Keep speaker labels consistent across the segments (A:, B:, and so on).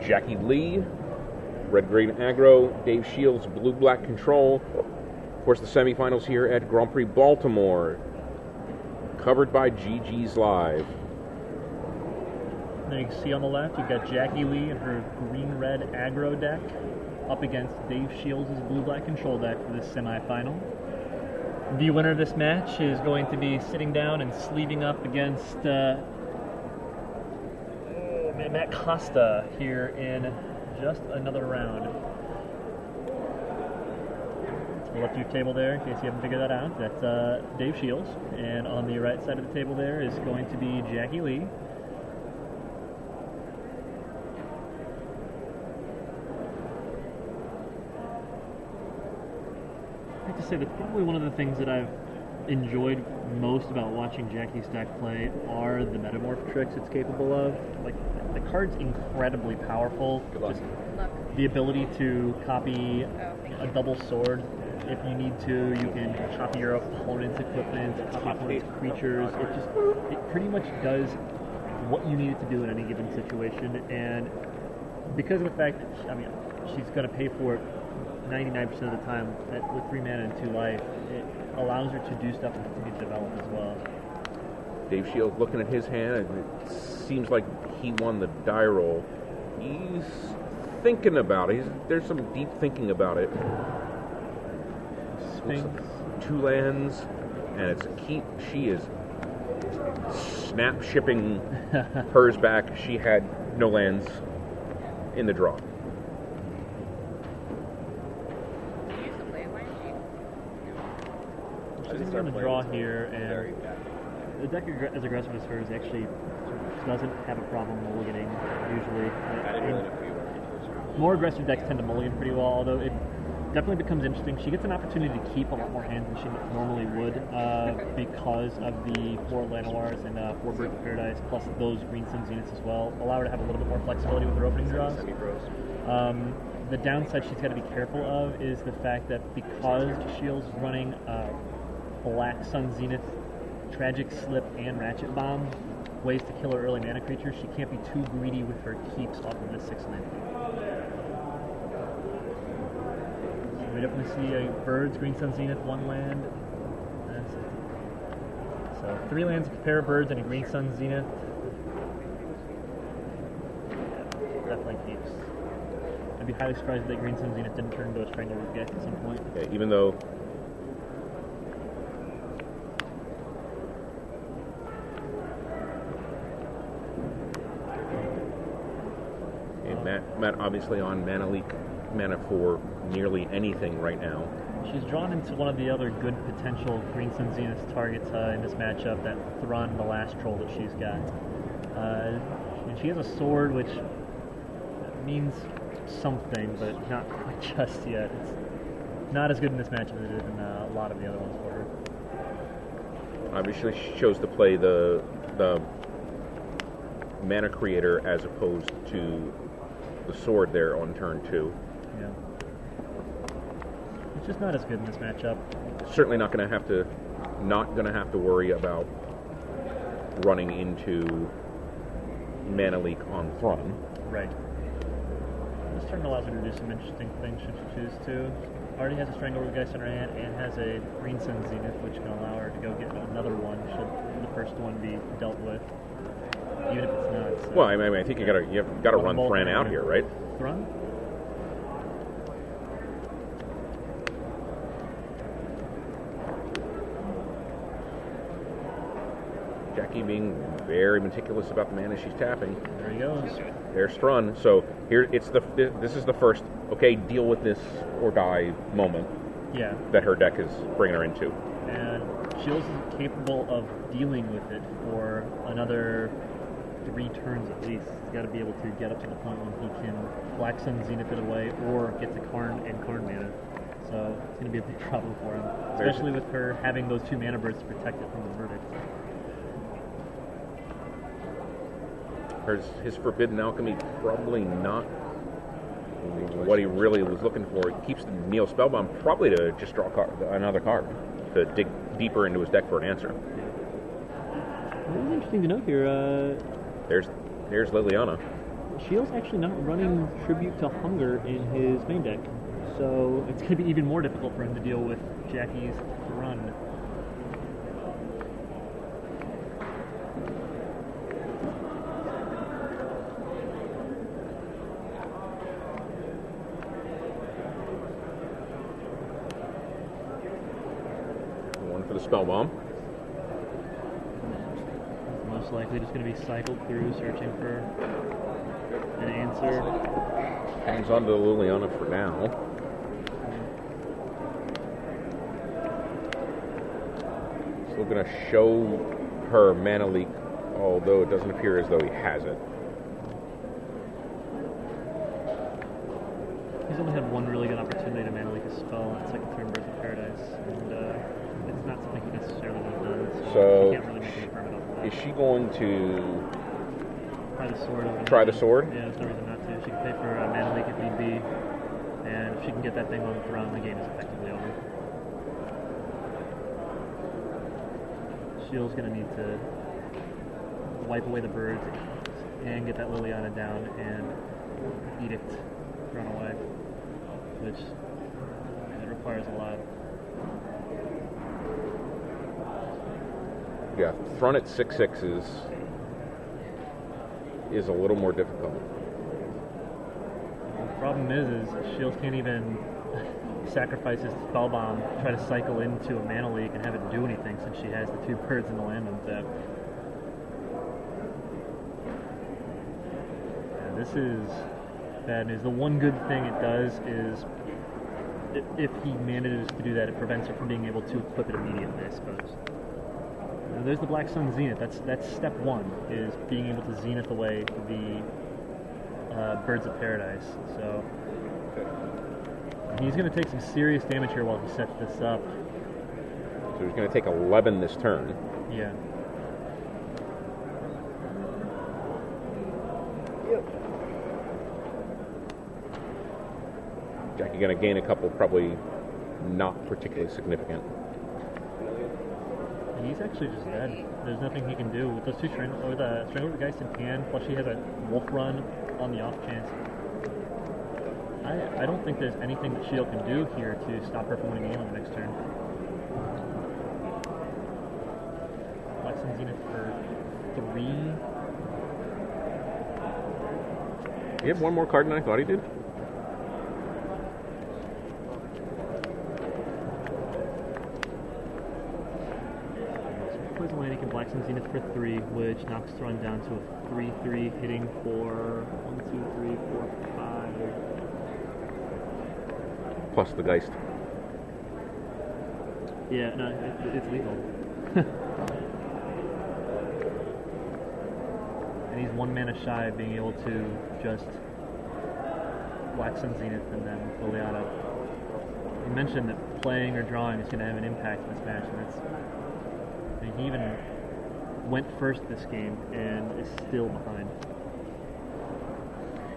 A: Jackie Lee, red-green aggro, Dave Shields, blue-black control. Of course, the semifinals here at Grand Prix Baltimore, covered by GG's Live.
B: Now you can see on the left, you've got Jackie Lee and her green-red aggro deck up against Dave Shields' blue-black control deck for this semifinal. The winner of this match is going to be sitting down and sleeving up against Matt Costa here in just another round. To the left of your table there, in case you haven't figured that out, that's Dave Shields. And on the right side of the table there is going to be Jackie Lee. I have to say that probably one of the things that I've enjoyed most about watching Jackie Stack play are the metamorph tricks it's capable of. Like, the card's incredibly powerful. Just the ability to copy a double sword if you need to. You can copy your opponent's equipment, copy opponent's creatures. It pretty much does what you need it to do in any given situation. And because of the fact that, I mean, she's going to pay for it 99% of the time with 3 mana and 2 life, it allows her to do stuff and continue to develop as well.
A: Dave Shields looking at his hand, and it seems like he won the die roll. He's thinking about it. There's some deep thinking about it.
B: Sphinx.
A: 2 lands, and it's a keep. She is snap shipping hers back. She had no lands in the draw.
B: She's going to draw here, and the deck as aggressive as hers actually doesn't have a problem mulliganing usually. More aggressive decks tend to mulligan pretty well, although it definitely becomes interesting. She gets an opportunity to keep a lot more hands than she normally would because of the 4 Llanowars and 4 Birds of Paradise, plus those Green Sun Zeniths as well. Allow her to have a little bit more flexibility with her opening draws. The downside she's got to be careful of is the fact that because Shields is running Black Sun Zenith, Tragic Slip, and Ratchet Bomb, ways to kill her early mana creatures, she can't be too greedy with her keeps off of this 6-land. So we definitely see a Birds, Green Sun Zenith, 1 land. So 3 lands, a pair of Birds, and a Green Sun Zenith. Yeah, definitely keeps. I'd be highly surprised if that Green Sun Zenith didn't turn into a Strangleroot Gex at some point.
A: Yeah, even though Matt obviously on mana leak, mana for nearly anything right now.
B: She's drawn into one of the other good potential Green Sun Zenith targets in this matchup, that Thrun, the last troll that she's got. And she has a sword, which means something, but not quite just yet. It's not as good in this matchup as it is in a lot of the other ones for her.
A: Obviously, she chose to play the mana creator as opposed to the sword there on turn 2.
B: Yeah. It's just not as good in this matchup.
A: Certainly not going to have to worry about running into mana leak on Thrun.
B: Right. This turn allows her to do some interesting things should she choose to. Already has a Strangleroot Geist in her hand and has a Green Sun Zenith, which can allow her to go get another one should the first one be dealt with. Even if it's not. So.
A: Well, I mean, I think you've got to run Thran out here, right?
B: Thran?
A: Jackie being very meticulous about the mana she's tapping.
B: There he goes.
A: There's Thrun. So here this is the first deal with this or die moment.
B: Yeah.
A: That her deck is bringing her into.
B: And Shields is capable of dealing with it for another 3 turns at least. He's got to be able to get up to the point when he can Black Sun Zenith it away or get to Karn and Karn mana. So it's going to be a big problem for him, especially with her having those 2 mana birds to protect it from the verdict.
A: His Forbidden Alchemy probably not what he really was looking for. He keeps the Neo Spellbound probably to just draw another card to dig deeper into his deck for an answer.
B: It was interesting to note here.
A: There's Liliana.
B: Shields actually not running Tribute to Hunger in his main deck, so it's going to be even more difficult for him to deal with Jackie's run.
A: One for the spell bomb.
B: Most likely just going to be cycled through, searching for an answer.
A: Hangs on to the Liliana for now. Still going to show her mana leak, although it doesn't appear as though he has it.
B: He's only had one really good opportunity to mana leak a spell on second turn Birds of Paradise, and it's not something he necessarily would have done, so he can't really make an affirmative off of that.
A: Is she going to
B: Try the sword?
A: try the sword?
B: Yeah, there's no reason not to. She can pay for a mana leak if need be, and if she can get that thing on the throne, the game is effectively over. Shields going to need to wipe away the birds and get that Liliana down and Edict run away, which it requires a lot.
A: Yeah, front at 6/6 is a little more difficult.
B: The problem is Shields can't even sacrifice his spell bomb, try to cycle into a mana leak and have it do anything since she has the two birds in the land untap. Yeah, this is bad news. The one good thing it does is if he manages to do that, it prevents her from being able to equip it immediately, I suppose. Now, there's the Black Sun Zenith. That's step one, is being able to Zenith away the Birds of Paradise. So he's going to take some serious damage here while he sets this up.
A: So he's going to take 11 this turn.
B: Yeah.
A: Jackie going to gain a couple, probably not particularly significant.
B: He's actually just dead. There's nothing he can do with those two Stranglehold Geist in hand, plus she has a Wolf Run on the off chance. I don't think there's anything that Shield can do here to stop her from winning the game on the next turn. Black Sun Zenith for 3.
A: He had one more card than I thought he did.
B: Atlantic and Black Sun Zenith for 3, which knocks Thrun down to a 3/3, hitting for 1, 2, 3, 4, 5.
A: Plus the Geist.
B: Yeah, no, it's lethal. And he's 1 mana shy of being able to just Black Sun Zenith and then Liliana. You mentioned that playing or drawing is going to have an impact in this match, and that's. I mean, he even went first this game and is still behind.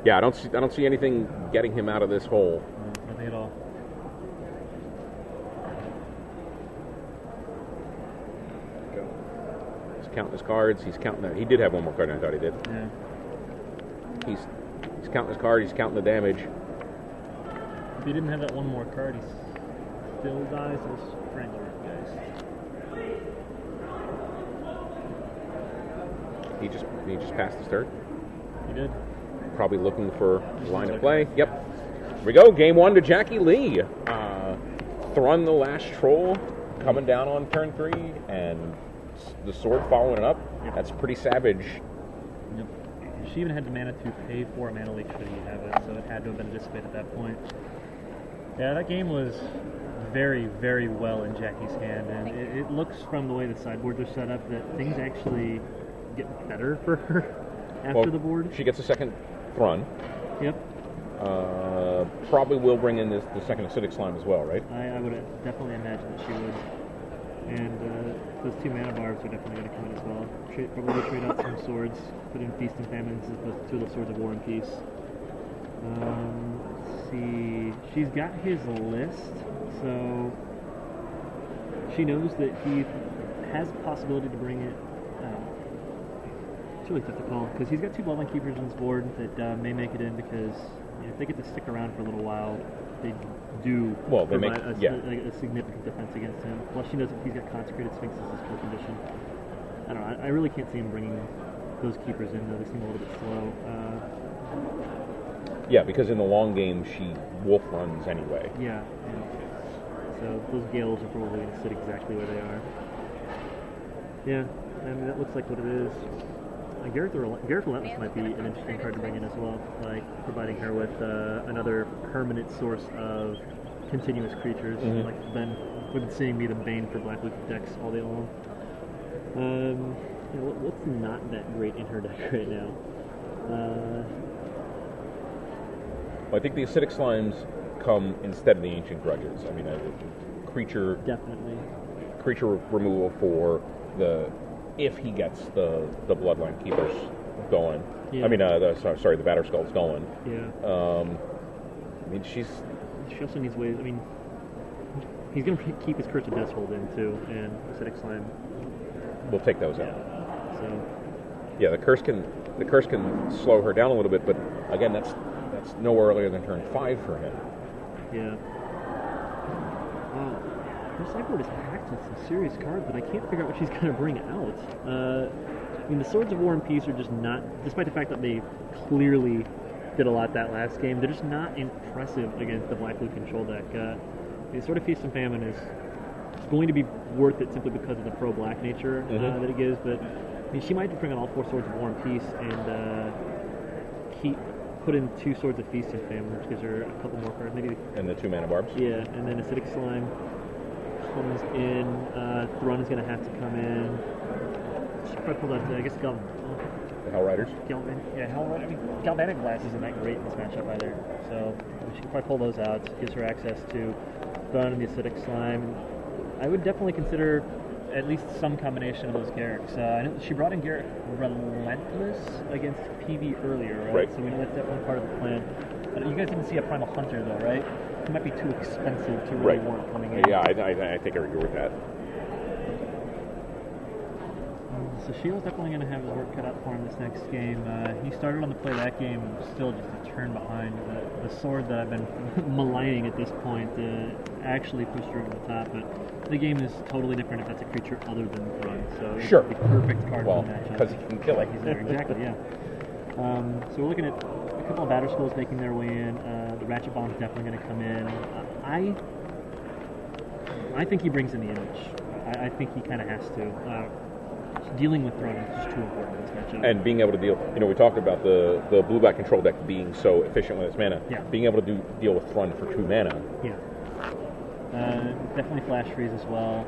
A: Yeah, I don't see anything getting him out of this hole.
B: No, nothing at all.
A: He's counting his cards. He's counting that. He did have one more card than I thought he did.
B: Yeah.
A: He's counting his card. He's counting the damage.
B: If he didn't have that one more card, he still dies to the Strangler Geist.
A: He just passed his turn.
B: He did.
A: Probably looking for line of play. Yep. Here we go. Game 1 to Jackie Lee. Thrun the last troll coming down on turn 3, and the sword following it up.
B: Yep.
A: That's pretty savage.
B: Yep. She even had the mana to pay for a mana leak should he have it, so it had to have been dissipated at that point. Yeah, that game was very, very well in Jackie's hand, and it looks from the way the sideboards are set up that things actually get better for her after the board.
A: She gets a second Thrun.
B: Yep.
A: Probably will bring in the second acidic slime as well, right?
B: I would definitely imagine that she would. And those 2 mana barbs are definitely going to come in as well. Probably trade out some swords, put in Feast and Famine, as opposed to 2 of the Swords of War and Peace. Let's see. She's got his list, so she knows that he has the possibility to bring it really tough to call because he's got 2 Bloodline Keepers on his board that may make it in because if they get to stick around for a little while, they do provide a significant defense against him. Plus, she knows that he's got Consecrated Sphinxes as full condition. I don't know. I really can't see him bringing those keepers in, though. They seem a little bit slow.
A: Yeah, because in the long game, she wolf runs anyway.
B: Yeah. So those Gales are probably going to sit exactly where they are. Yeah, I mean, that looks like what it is. Gareth Relentless might be an interesting card to bring in as well, like providing her with another permanent source of continuous creatures.
A: Mm-hmm.
B: Like we've been seeing me the bane for Black Luke decks all day long. What's not that great in her deck right now?
A: Well, I think the Acidic Slimes come instead of the Ancient Grudges. I mean, creature removal for if he gets the Bloodline Keepers going. Yeah. I mean, the Batter Skulls going.
B: Yeah.
A: I mean, she
B: also needs ways. I mean, he's going to keep his Curse of Death hold in too, and Acidic Slime.
A: We'll take those out.
B: So.
A: Yeah, the curse can slow her down a little bit, but again, that's no earlier than turn 5 for him.
B: Yeah. Her sideboard is packed with some serious cards, but I can't figure out what she's going to bring out. I mean, the Swords of War and Peace are just not, despite the fact that they clearly did a lot that last game, they're just not impressive against the Black Blue control deck. The Sword of Feast and Famine is going to be worth it simply because of the pro-black nature that it gives, but I mean, she might bring on all 4 Swords of War and Peace and put in 2 Swords of Feast and Famine, which gives her a couple more cards, maybe.
A: And the 2 mana barbs.
B: Yeah, and then Acidic Slime comes in. Thrun is going to have to come in. She probably pulled out, I guess,
A: the Hell Riders.
B: Hellrider. I mean, Galvanic Blast isn't that great in this matchup either, so she can probably pull those out. Gives her access to Thrun and the Acidic Slime. I would definitely consider at least some combination of those Garricks. I know she brought in Garrett Relentless against PV earlier, right? So we know that's definitely part of the plan. You guys didn't see a Primal Hunter, though, right? It might be too expensive to really warrant coming in.
A: Yeah, I think I agree with that.
B: So Shields definitely going to have his work cut out for him this next game. He started on the play that game, still just a turn behind. The sword that I've been maligning at this point actually pushed her over the top, but the game is totally different if that's a creature other than Thrun. So it's the perfect card for the matchup.
A: Because he can kill it.
B: He's there, exactly, yeah. So we're looking at a couple of Batter Skulls making their way in. The Ratchet Bomb's definitely going to come in. I think he brings in the image. I think he kind of has to. Dealing with Thrun is just too important in this matchup.
A: And being able to deal, we talked about the blue-black control deck being so efficient with its mana.
B: Yeah.
A: Being able to deal with Thrun for 2 mana.
B: Yeah. Definitely Flash Freeze as well.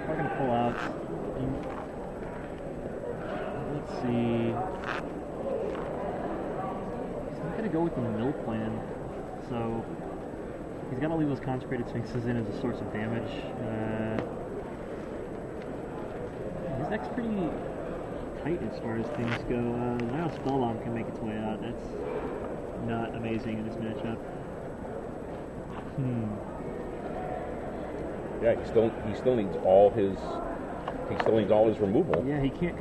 B: We're going to pull out. Let's see. He's not going to go with the mill plan. So he's got to leave those Consecrated Sphinxes in as a source of damage. His deck's pretty tight as far as things go. Now Spellbomb can make its way out. That's not amazing in this matchup.
A: Yeah, he still needs all his removal.
B: Yeah, he can't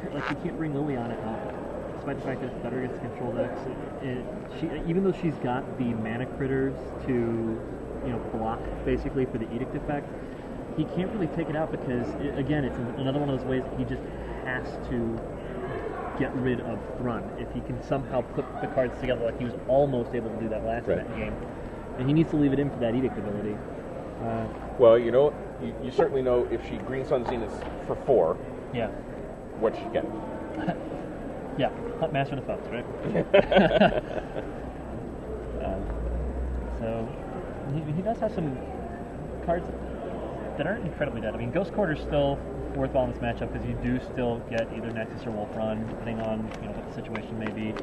B: bring Liliana out, despite the fact that it's better against control decks. Even though she's got the mana critters to block basically for the Edict effect, he can't really take it out because, again, it's another one of those ways that he just has to get rid of Thrun. If he can somehow put the cards together like he was almost able to do that last game. And he needs to leave it in for that Edict ability.
A: Well, you certainly know if she Green Sun Zenith for 4, what she get.
B: Yeah, Master of the Foes, right? So, he does have some cards that aren't incredibly dead. I mean, Ghost Quarter's still worthwhile in this matchup because you do still get either Nexus or Wolf Run, depending on what the situation may be.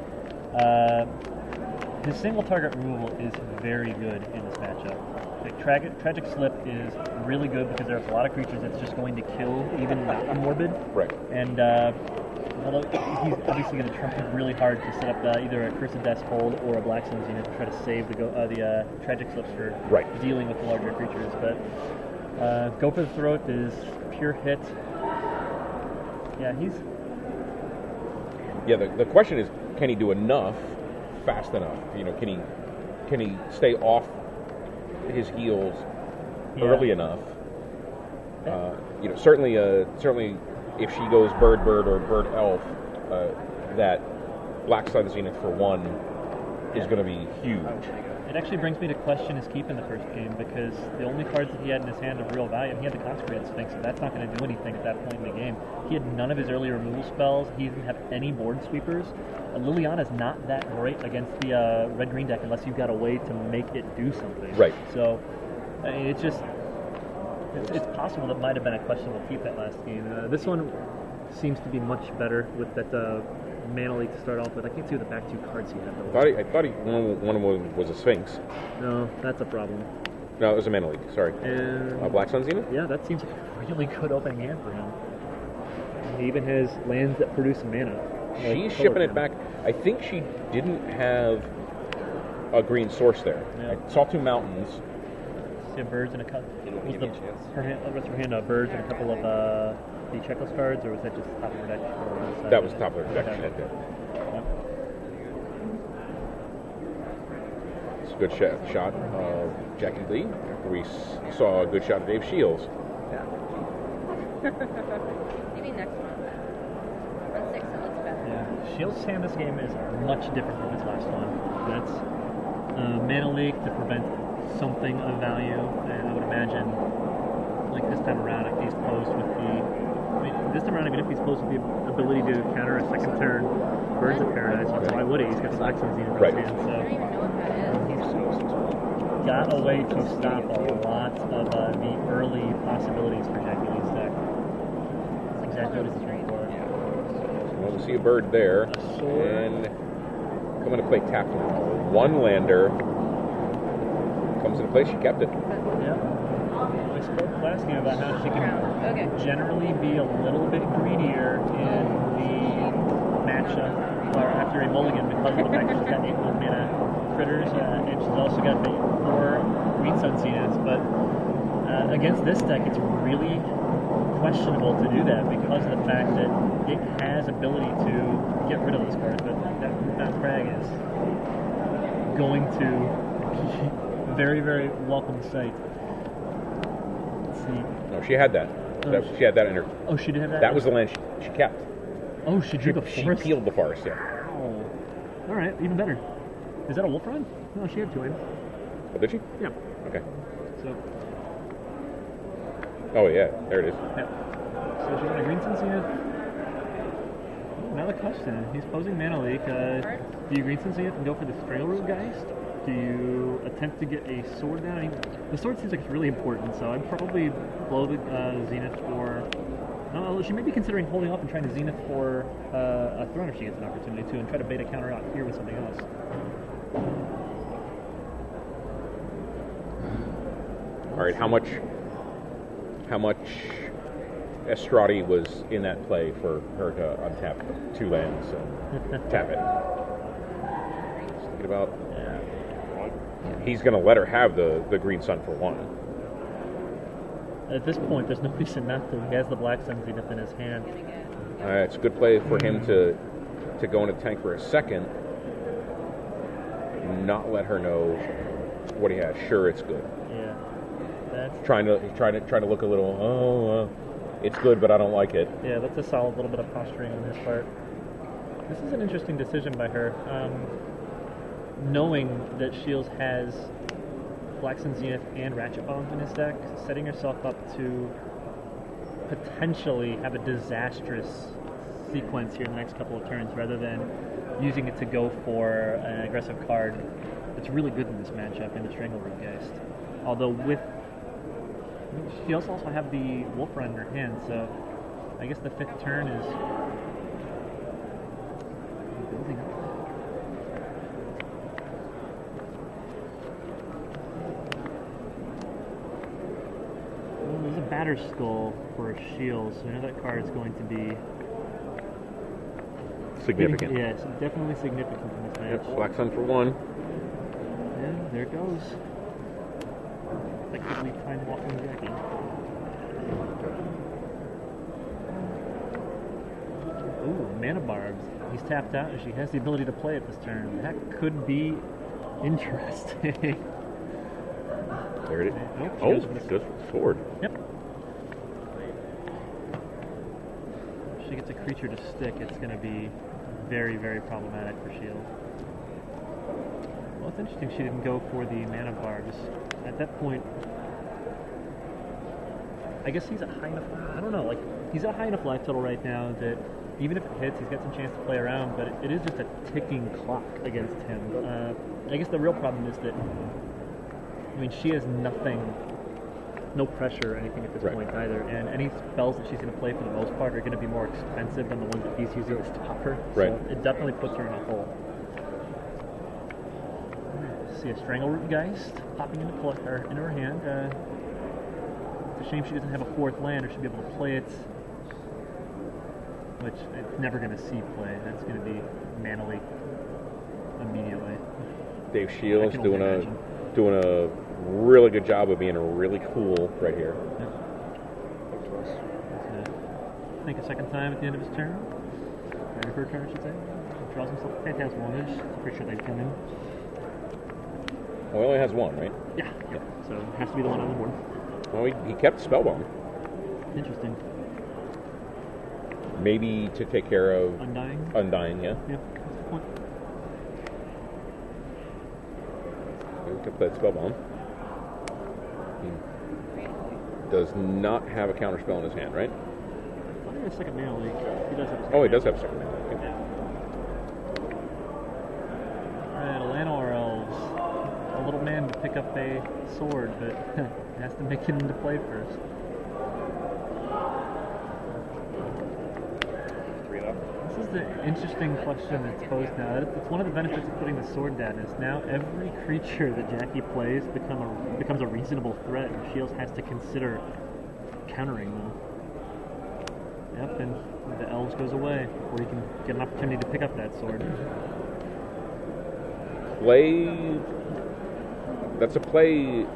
B: His single target removal is very good in this matchup. Like, Tragic Slip is really good because there's a lot of creatures that's just going to kill even not Morbid.
A: Right.
B: And although he's obviously going to try really hard to set up either a Curse of Death hold or a Black Sun's Unit to try to save the Tragic Slips for dealing with the larger creatures. But Go for the Throat is pure hit. Yeah,
A: Yeah, the question is, can he do enough fast enough? You know, can he stay off his heels early enough? You know, certainly if she goes bird or bird elf, that Black Sun Zenith for 1 is going to be huge.
B: It actually brings me to question his keep in the first game, because the only cards that he had in his hand of real value, he had the Consecrated Sphinx, so that's not going to do anything at that point in the game. He had none of his early removal spells. He didn't have any board sweepers. Liliana's not that great against the red-green deck unless you've got a way to make it do something.
A: Right.
B: So, I mean, it's possible that might have been a questionable keep that last game. This one seems to be much better with that Mana Leak to start off with. I can't see what the back 2 cards he had though.
A: I thought one of them was a Sphinx.
B: No, that's a problem.
A: No, it was a Mana Leak. Sorry.
B: And
A: Black Sun Zenith?
B: yeah, that seems like a really good opening hand for him. He even has lands that produce mana.
A: She's shipping it back. I think she didn't have a green source there.
B: Yeah.
A: I saw 2 mountains.
B: She had birds and a couple. Was the her hand birds and a couple of the checklist cards, or was that just top of her deck?
A: That was top of her deck.
B: Okay.
A: Yeah. It's a good shot of Jackie Lee. After we saw a good shot of Dave Shields.
C: Yeah. Maybe next one. On 6 it looks better.
B: Yeah. Shields' hand this game is much different from his last one. That's Mana Leak to prevent something of value, and I would imagine, like this time around, if he's posed with this time around, even if he's posed with the ability to counter a second turn Birds of Paradise, why would he? He's got Black Sun Zenith in his hand,
C: I don't even know what that is.
B: he's got a way to stop a lot of the early possibilities for Jackie Lee's deck. That's exactly what he's looking for.
A: Well, we see a bird there, and coming to play tap now. 1 lander comes into play. She kept it.
B: Yeah. We spoke last game about how she can generally be a little bit greedier in the matchup, or after a mulligan, because of the fact that she's got 8 mana critters, and she's also got the 4 Green Sun Zeniths. But against this deck, it's really questionable to do that because of the fact that it has ability to get rid of those cards. But that frag is going to be very, very welcome sight. Let's see.
A: No, she had that. She had that in her.
B: Oh, she did have that?
A: That was the land she kept.
B: Oh, she drew the
A: She
B: forest?
A: peeled the forest, yeah.
B: Oh. All right, even better. Is that a wolf run? No, she had 2 in.
A: Oh, did she?
B: Yeah.
A: Okay.
B: So.
A: Oh, yeah, there it is.
B: Yeah. So she's got a Green Sun Zenith. Now the question, he's posing Mana Leak. Do you Green Sun Zenith and go for the Trail Root Geist? Do you attempt to get a sword down? I mean, the sword seems like it's really important, so I'd probably blow the Zenith for... she may be considering holding off and trying to Zenith for a Throne if she gets an opportunity to, and try to bait a counter out here with something else.
A: All right, how much Estradi was in that play for her to untap 2 lands and tap it? Just thinking about... He's going to let her have the Green Sun for 1.
B: At this point, there's no reason not to. He has the Black Sun Zenith in his hand.
A: It's a good play for him to go into tank for a second, not let her know what he has. Sure, it's good.
B: Yeah, that's
A: trying to look a little. It's good, but I don't like it.
B: Yeah, that's a solid little bit of posturing on his part. This is an interesting decision by her, knowing that Shields has Black Sun Zenith and Ratchet Bombs in his deck, setting herself up to potentially have a disastrous sequence here in the next couple of turns, rather than using it to go for an aggressive card that's really good in this matchup in the Strangleroot Geist. Although she also have the Wolf Run in her hand, so I guess the 5th turn is building up. There's a Batter Skull for Shields, so I know that card's going to be
A: significant.
B: Yeah, it's definitely significant in this match.
A: Yep, Black Sun for 1.
B: Yeah, there it goes. Effectively time walking Jackie. Ooh, mana barbs. He's tapped out, and she has the ability to play it this turn. That could be interesting.
A: There it is.
B: Nope, she
A: Oh,
B: goes for the
A: goes for the sword.
B: Yep. If she gets a creature to stick, it's going to be very, very problematic for Shield. Well, it's interesting she didn't go for the mana barbs. At that point, I guess he's at high enough. I don't know. Like, he's at high enough life total right now that even if it hits, he's got some chance to play around. But it is just a ticking clock against him. I guess the real problem is that, I mean, she has nothing, no pressure or anything at this point either. And any spells that she's going to play for the most part are going to be more expensive than the ones that he's using to stop her.
A: Right.
B: So it definitely puts her in a hole. See a Strangleroot Geist popping into her hand. It's a shame she doesn't have a 4th land, or she'll be able to play it, which it's never going to see play. That's going to be mana leak immediately.
A: Dave Shields doing a really good job of being really cool right here.
B: Yep. Think a second time at the end of his turn. End of her turn, I should say. Draws himself a Phantasmal Image. Pretty sure they'd come in.
A: Well, he only has one, right?
B: Yeah. So it has to be the one on the board.
A: Well, he kept Spellbomb.
B: Interesting.
A: Maybe to take care of Undying, yeah.
B: Yeah, that's the point.
A: He kept that Spellbomb. He does not have a counterspell in his hand, right?
B: I thought he had a second mana leak. He does have a second.
A: Oh, he does have a second mana leak.
B: Yeah. Alright, Alana or Elves. A little man to pick up a sword, but has to make it into play first. This is the interesting question that's posed now. It's one of the benefits of putting the sword down is now every creature that Jackie plays becomes a reasonable threat, and Shields has to consider countering them. Yep, and the Elves goes away, or you can get an opportunity to pick up that sword.
A: That's a play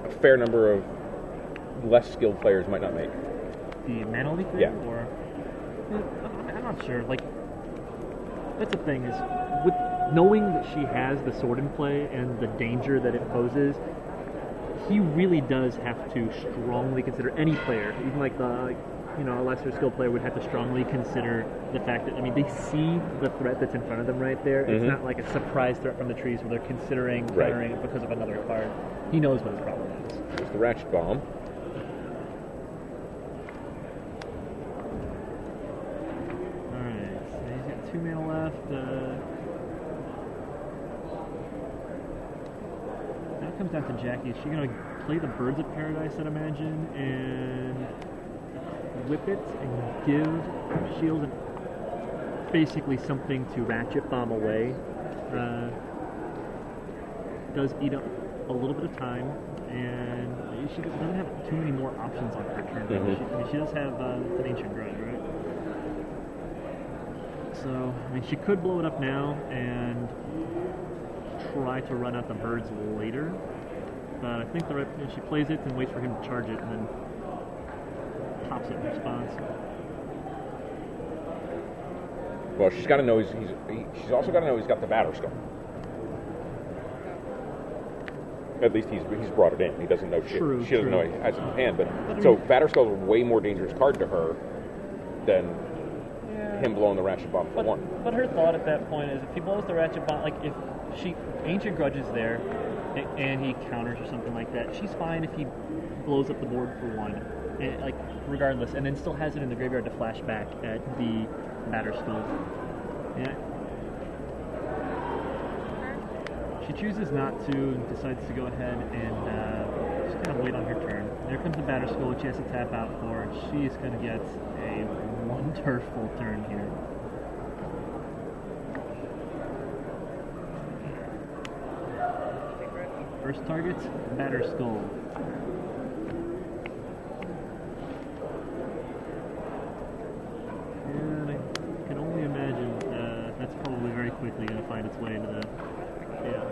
A: a fair number of less skilled players might not make.
B: The mana leak thing?
A: Yeah.
B: Or I'm not sure. Like, that's the thing is, with knowing that she has the sword in play and the danger that it poses, he really does have to strongly consider, any player, even like a lesser skilled player would have to strongly consider the fact that, I mean, they see the threat that's in front of them right there. It's not like a surprise threat from the trees where they're considering countering it because of another card. He knows what his problem is.
A: There's the Ratchet Bomb.
B: Alright, so he's got 2 mana left. Now it comes down to Jackie. Is she going to play the Birds of Paradise, I'd imagine, and whip it and give Shield basically something to Ratchet Bomb away? Does eat up a little bit of time, and she doesn't have too many more options on her turn. She does have an Ancient Grudge, right? So, I mean, she could blow it up now and try to run out the birds later, but I think she plays it and waits for him to charge it and then pops it in response.
A: Well, she's got to know she's also got to know he's got the Batterskull. At least he's brought it in. He doesn't know shit. She doesn't know he has it in hand. But so Batterskull is a way more dangerous card to her than him blowing the Ratchet Bomb for one.
B: But her thought at that point is, if he blows the Ratchet Bomb, like if Ancient Grudge is there and he counters or something like that, she's fine if he blows up the board for one, like regardless, and then still has it in the graveyard to flash back at the Batterskull. Yeah. She chooses not to and decides to go ahead and just kind of wait on her turn. There comes the Batterskull, which she has to tap out for, and she's going to get a wonderful turn here. First target, Batterskull. And I can only imagine that's probably very quickly going to find its way into the... Yeah.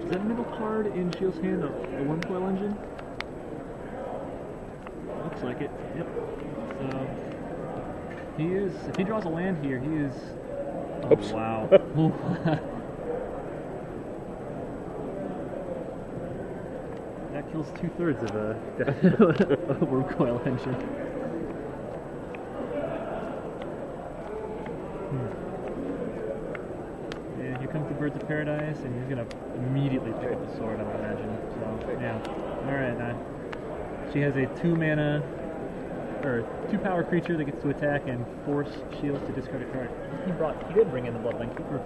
B: Is that middle card in Shield's hand a Wormcoil Engine? Looks like it. Yep. So He is. If he draws a land here, he is. Oh,
A: Oops.
B: wow. That kills 2/3 of a Wurmcoil Engine. And here comes the Birds of Paradise, and he's gonna immediately pick up the sword, I would imagine. So yeah. All right. She has a 2-mana or 2-power creature that gets to attack and force Shields to discard a card. He did bring in the Bloodline Keeper.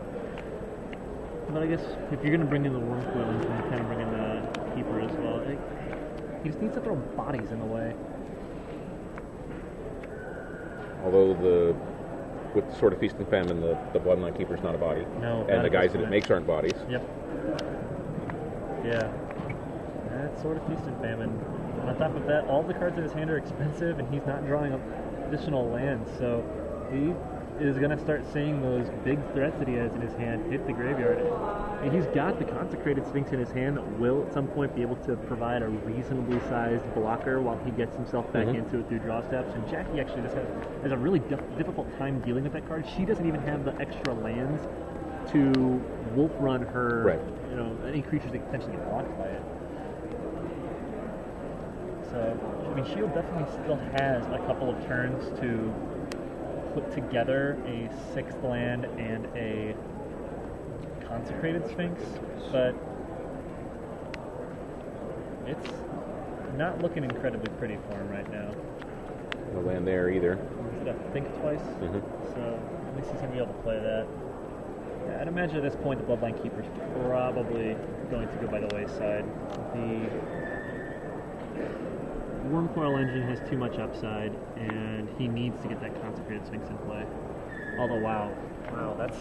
B: But I guess if you're gonna bring in the Wurmcoil Engine, you kind of bring in the Keeper as well. He just needs to throw bodies in the way.
A: Although with Sword of Feast and Famine, the Bloodline Keeper's not a body.
B: No.
A: And the guys that it makes aren't bodies.
B: Yep. Yeah. That's Sword of Feast and Famine. On top of that, all the cards in his hand are expensive, and he's not drawing additional lands, so he is going to start seeing those big threats that he has in his hand hit the graveyard. And he's got the Consecrated Sphinx in his hand that will at some point be able to provide a reasonably sized blocker while he gets himself back into it through draw steps. And Jackie actually just has a really difficult time dealing with that card. She doesn't even have the extra lands to wolf run her, any creatures that potentially get blocked by it. So, I mean, Shield definitely still has a couple of turns to put together a 6th land and a Consecrated Sphinx, but it's not looking incredibly pretty for him right now.
A: No land there either.
B: Is it a think twice? So at least he's going to be able to play that. Yeah, I'd imagine at this point the Bloodline Keeper's probably going to go by the wayside. The Wurmcoil Engine has too much upside, and he needs to get that Consecrated Sphinx in play. Although, wow, that's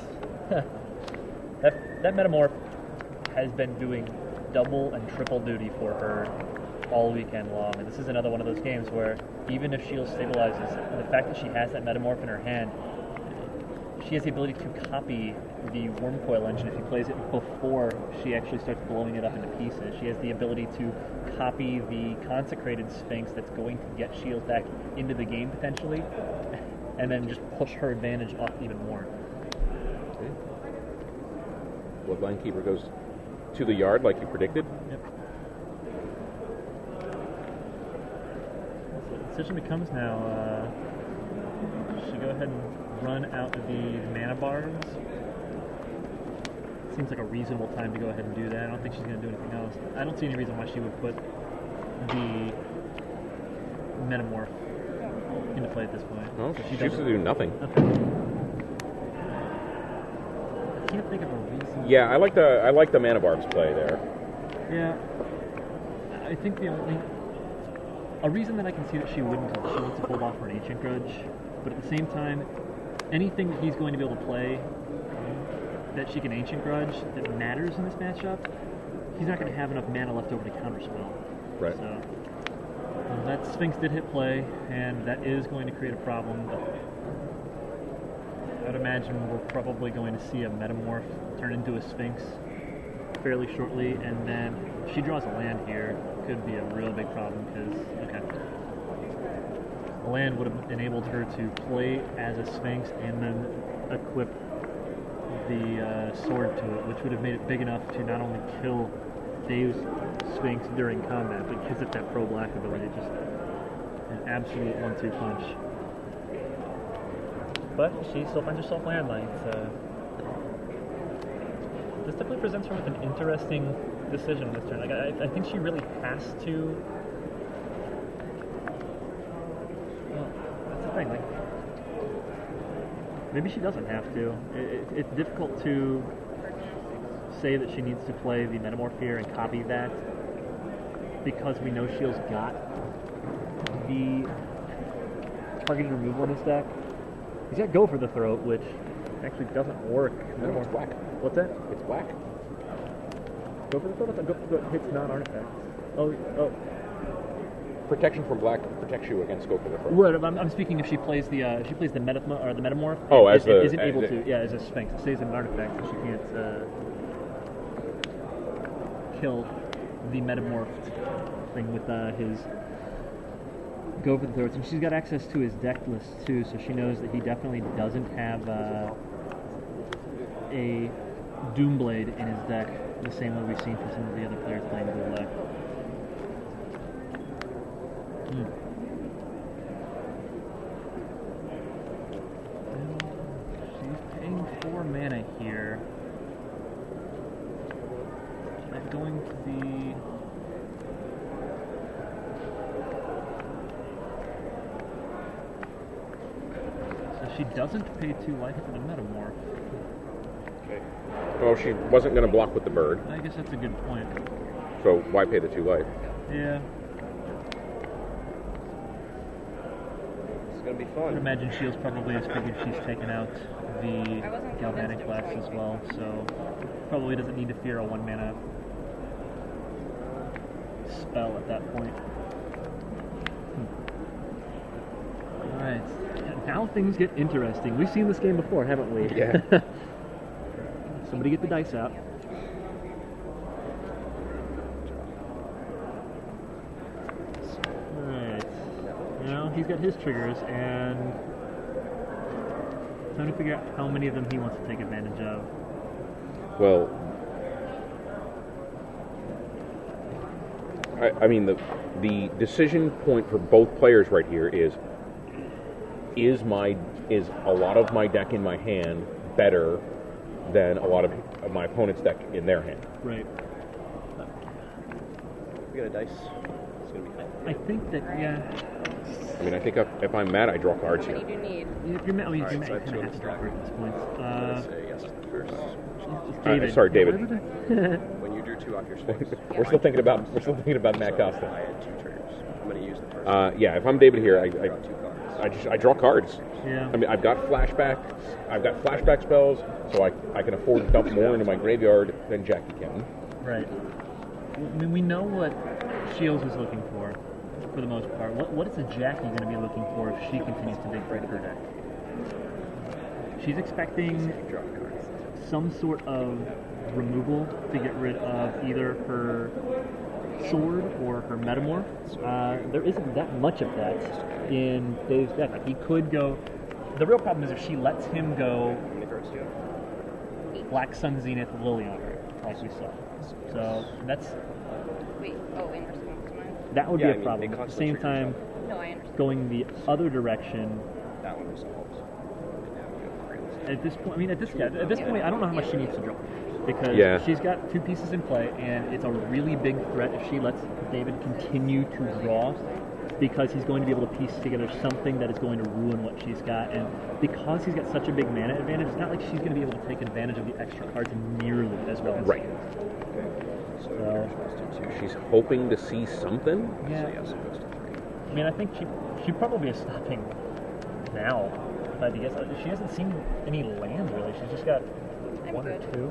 B: that Metamorph has been doing double and triple duty for her all weekend long. And this is another one of those games where even if Shield stabilizes, the fact that she has that Metamorph in her hand, she has the ability to copy the Wurmcoil Engine if she plays it before she actually starts blowing it up into pieces. She has the ability to copy the Consecrated Sphinx that's going to get Shields back into the game potentially, and then just push her advantage up even more.
A: Okay. Bloodline Keeper goes to the yard like you predicted.
B: Yep. So the decision becomes now, should she go ahead and run out the mana bars? Seems like a reasonable time to go ahead and do that. I don't think she's going to do anything else. I don't see any reason why she would put the Metamorph into play at this point.
A: No,
B: So
A: she chooses to do nothing.
B: I can't think of a reason.
A: Yeah, I like the Mana Barb's play there.
B: Yeah. I think the only... A reason that I can see that she wouldn't is she wants to hold off for an Ancient Grudge, but at the same time, anything that he's going to be able to play that she can Ancient Grudge that matters in this matchup, he's not going to have enough mana left over to counterspell.
A: Right.
B: So that Sphinx did hit play, and that is going to create a problem. But I would imagine we're probably going to see a Metamorph turn into a Sphinx fairly shortly, and then if she draws a land here, could be a real big problem because a land would have enabled her to play as a Sphinx and then equip the sword to it, which would have made it big enough to not only kill Dave's Sphinx during combat, but gives it that pro-black ability, just an absolute 1-2 punch. But she still finds herself landmines. This definitely presents her with an interesting decision this turn. Like, I think she really has to. Well, that's the thing. Like, maybe she doesn't have to. It's difficult to say that she needs to play the Metamorph here and copy that because we know Shield's got the targeted removal in his deck. He's got Go for the Throat, which actually doesn't work.
A: No, it's black.
B: What's that?
A: It's black.
B: Go for the Throat? I thought Go for the Throat hits non-artifacts. Oh.
A: Protection from black protects you against Go for the Throat.
B: Right, I'm speaking if she plays the Metamorph.
A: Oh,
B: as
A: as the
B: isn't able to, as a Sphinx. It stays in an artifact, so she can't kill the Metamorphed thing with his go for the throats. And she's got access to his deck list too, so she knows that he definitely doesn't have a Doomblade in his deck the same way we've seen from some of the other players playing Blue Black. She's paying 4 mana here. Is that going to be... So she doesn't pay 2 life for the Metamorph.
A: Okay. Well, she wasn't going to block with the bird.
B: I guess that's a good point.
A: So why pay the 2 life?
B: Yeah.
D: It's gonna be
B: I
D: fun.
B: would imagine Shields probably has figured she's taken out the Galvanic Blast as well, so probably doesn't need to fear a 1 mana spell at that point. Alright, now things get interesting. We've seen this game before, haven't we?
A: Yeah.
B: Somebody get the dice out. Alright. Now he's got his triggers, and trying to figure out how many of them he wants to take advantage of.
A: Well, I mean, the decision point for both players right here is a lot of my deck in my hand better than a lot of my opponent's deck in their hand.
B: Right.
D: We got a dice. It's gonna be fun.
B: I think that, yeah.
A: I mean, I think if I'm mad, I draw cards
C: What
A: here.
C: do you need?
B: If you're mad, I mean,
D: Alright,
B: if
D: so I
B: you're
D: have
B: mad, you kind of
D: two on
B: have
D: the
B: to drop her
D: stack.
B: at this point.
D: I'm gonna say yes to the first.
B: David.
A: Sorry, David.
D: When you drew 2 off your swings,
A: We're still thinking about Matt
D: so
A: Costa.
D: I had 2 triggers. I'm gonna use the first.
A: Yeah, if I'm David here,
D: Draw 2 cards.
A: I draw cards.
B: Yeah.
A: I mean, I've got flashback spells, so I can afford to dump more into my graveyard than Jackie can.
B: Right. I mean, we know what Shields is looking for the most part. What is a Jackie going to be looking for if she continues to big break her deck? She's expecting
D: Draw cards.
B: some sort of removal to get rid of either her sword or her metamorph. There isn't that much of that in Dave's deck. Like, he could go... The real problem is if she lets him go
D: How many cards do you have?
B: Black Sun Zenith Lily on her, like we saw. So that's...
C: Wait, in response to mine?
B: That would
D: Yeah,
B: be
D: I
B: a
D: mean,
B: problem.
D: they
B: At the
D: constantly
B: same
D: trigger
B: time,
D: yourself.
C: No, I understand.
B: going the other direction.
D: That one resolves. And now you have 3 lists.
B: At this point, I mean, at this point, I don't know how much she needs to draw, because
A: Yeah.
B: she's got 2 pieces in play, and it's a really big threat if she lets David continue to draw, because he's going to be able to piece together something that is going to ruin what she's got. And because he's got such a big mana advantage, it's not like she's going to be able to take advantage of the extra cards nearly as well as
A: Right.
B: he is.
D: Okay. So
B: So-
D: you're supposed to 2.
A: She's hoping to see something.
B: Yeah.
D: So yes, it goes to 3.
B: I mean, I think she probably is stopping now. If I had to guess, she hasn't seen any land really. She's just got
C: I'm
B: 1 or
C: good.
B: 2.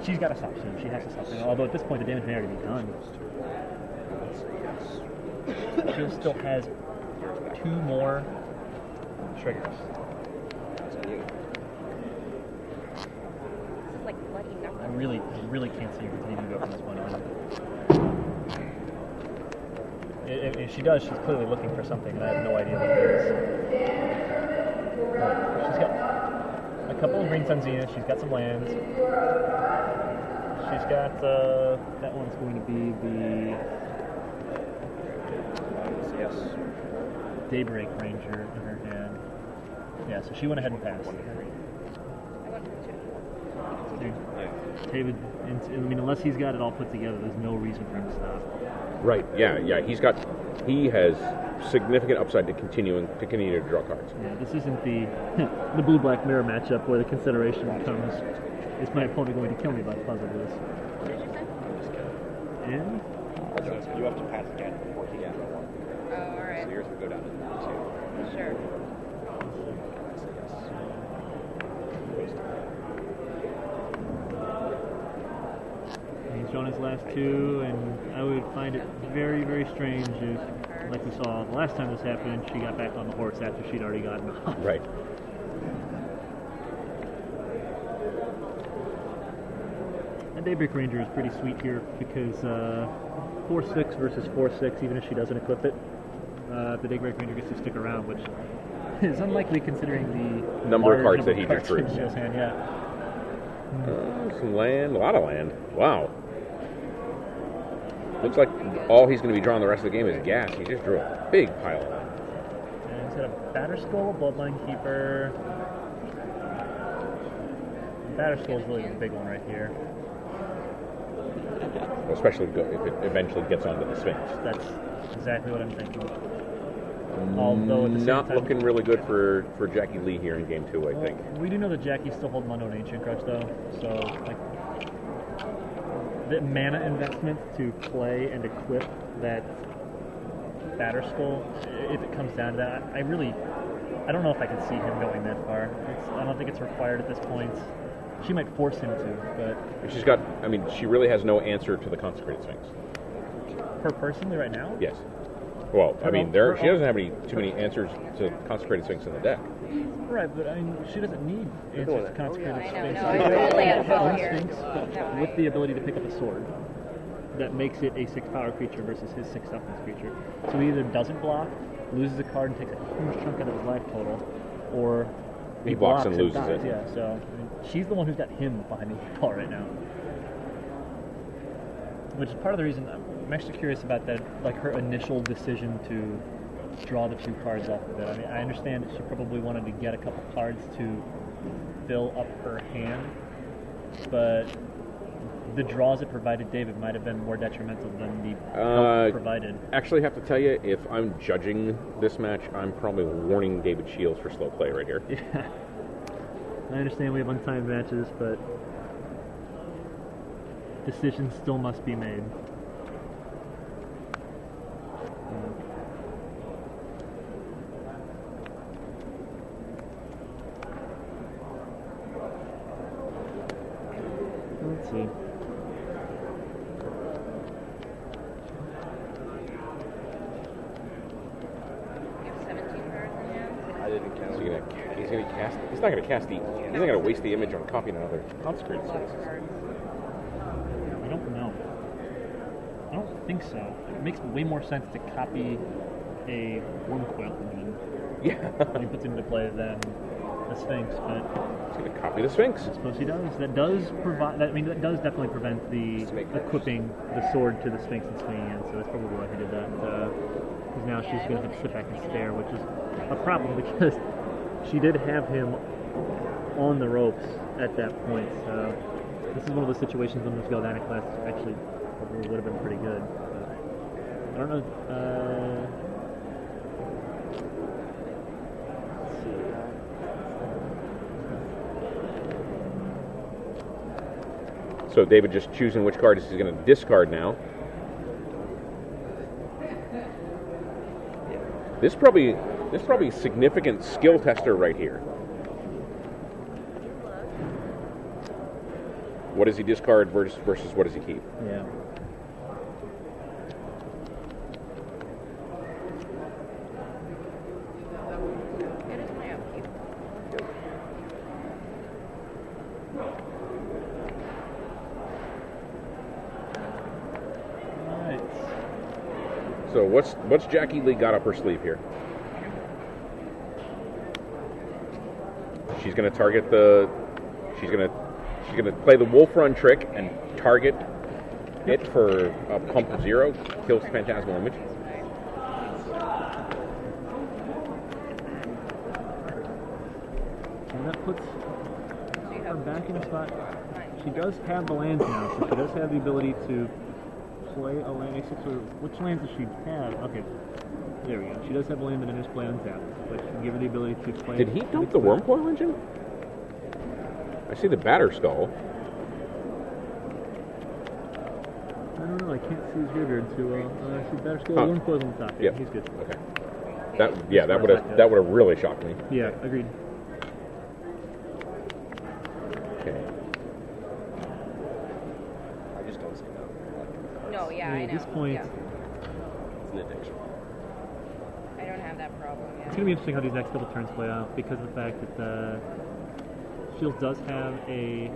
B: She's got to stop soon. She has to stop soon. Although at this point, the damage may already be done.
D: Let's say yes.
B: She still has 2 more triggers.
D: It's on you.
C: This is like bloody
B: I
C: nothing.
B: really can't see her continuing to go from this point on. If she does, she's clearly looking for something, and I have no idea what it is. She's got a couple of Green Sun Zenith. She's got some lands. She's got that one's going to be the
D: Yes.
B: Daybreak Ranger in her hand. Yeah, so she went ahead and passed.
C: I went for 2.
D: Yeah.
B: David, I mean, unless he's got it all put together, there's no reason for him to stop.
A: Right. Yeah. He has significant upside to continue to draw cards.
B: Yeah, this isn't the the blue-black mirror matchup where the consideration becomes, is my opponent going to kill me by the puzzle this?
C: What did you say?
B: And
D: You have to pass again before he gets one.
C: Oh, alright.
D: So yours will go down to 2.
C: Sure.
D: I say yes.
B: he's drawn his last 2, and I would find it very, very strange if, like we saw the last time this happened, she got back on the horse after she'd already gotten off.
A: Right.
B: And Daybreak Ranger is pretty sweet here because 4/6 versus 4/6, even if she doesn't equip it. the Daybreak Ranger gets to stick around, which is unlikely considering the
A: Number of
B: large
A: cards that he
B: number
A: just
B: of
A: drew.
B: cards in Shields' hand, yeah.
A: Some land, a lot of land. Wow. Looks like all he's going to be drawing the rest of the game is gas. He just drew a big pile of land.
B: And he's got a Batterskull, Bloodline Keeper. Batterskull is really the big one right here.
A: Especially if it eventually gets onto the Sphinx.
B: That's exactly what I'm thinking. Although at the same
A: Not
B: time,
A: looking really good for Jackie Lee here in game 2, I think.
B: we do know that Jackie's still holding on to an Ancient Crutch, though. So, like, the mana investment to play and equip that Batterskull, if it comes down to that, I don't know if I can see him going that far. I don't think it's required at this point. She might force him to, but...
A: She really has no answer to the Consecrated Sphinx.
B: Her personally right now?
A: Yes. Well,
B: She
A: she doesn't have too many answers to Consecrated Sphinx in the deck.
B: Right, but she doesn't need answers to Consecrated
C: I know,
B: Sphinx.
C: no,
B: She
C: it's totally
B: has her own
C: here.
B: Sphinx, but with the ability to pick up a sword. That makes it a 6-power creature versus his 6 toughness creature. So he either doesn't block, loses a card and takes a huge chunk out of his life total, or
A: He blocks and loses
B: dies.
A: it.
B: Yeah, so she's the one who's got him behind the ball right now. Which is part of the reason I'm actually curious about that, like her initial decision to draw the 2 cards off of it. I understand that she probably wanted to get a couple cards to fill up her hand, but the draws it provided David might have been more detrimental than the help it provided.
A: Actually, have to tell you, if I'm judging this match, I'm probably warning David Shields for slow play right here.
B: Yeah. I understand we have untimed matches, but decisions still must be made. Let's see.
C: You have 17 cards in hand?
D: I didn't count.
A: He's not gonna waste the image on copying another Consecrated Sphinx.
B: I don't know. I don't think so. It makes way more sense to copy a Wormcoil engine
A: Yeah.
B: when he puts it into play than the Sphinx, but
A: He's gonna copy the Sphinx.
B: I suppose he does. That does provide. That does definitely prevent the equipping the sword to the Sphinx and swinging in. So that's probably why he did that. Because now she's going to have to sit back and stare, which is a problem because she did have him on the ropes at that point. So this is one of those situations when this Galvanic class actually probably would have been pretty good. But I don't know. Let's see.
A: So David just choosing which card he's going to discard now. This probably a significant skill tester right here. What does he discard versus what does he keep?
B: Yeah.
C: It is my upkeep.
B: Alright.
A: So what's Jackie Lee got up her sleeve here? She's going to target she's going to play the Wolf Run trick and target it for a pump of 0, kills the Phantasmal Image.
B: And that puts her back in a spot. She does have the lands now, so she does have the ability to play a land A6. Or which lands does she have? Okay, there we go. She does have a land that enters play untapped, but she can give her the ability to play.
A: Did he dump the Wormcoil engine? I see the Batterskull.
B: I don't know. I can't see his graveyard too well. I see Batterskull.
A: Huh.
B: Wormcoil's on the top.
A: Yep.
B: He's good.
A: Okay. That would have really shocked me.
B: Yeah, agreed.
A: Okay.
D: I just don't say no.
C: No, yeah, I
B: At
C: know.
B: this point,
C: Yeah.
D: It's an addiction.
C: I don't have that problem.
B: it's
C: Yeah.
B: going to be interesting how these next couple turns play out because of the fact that Shields does have a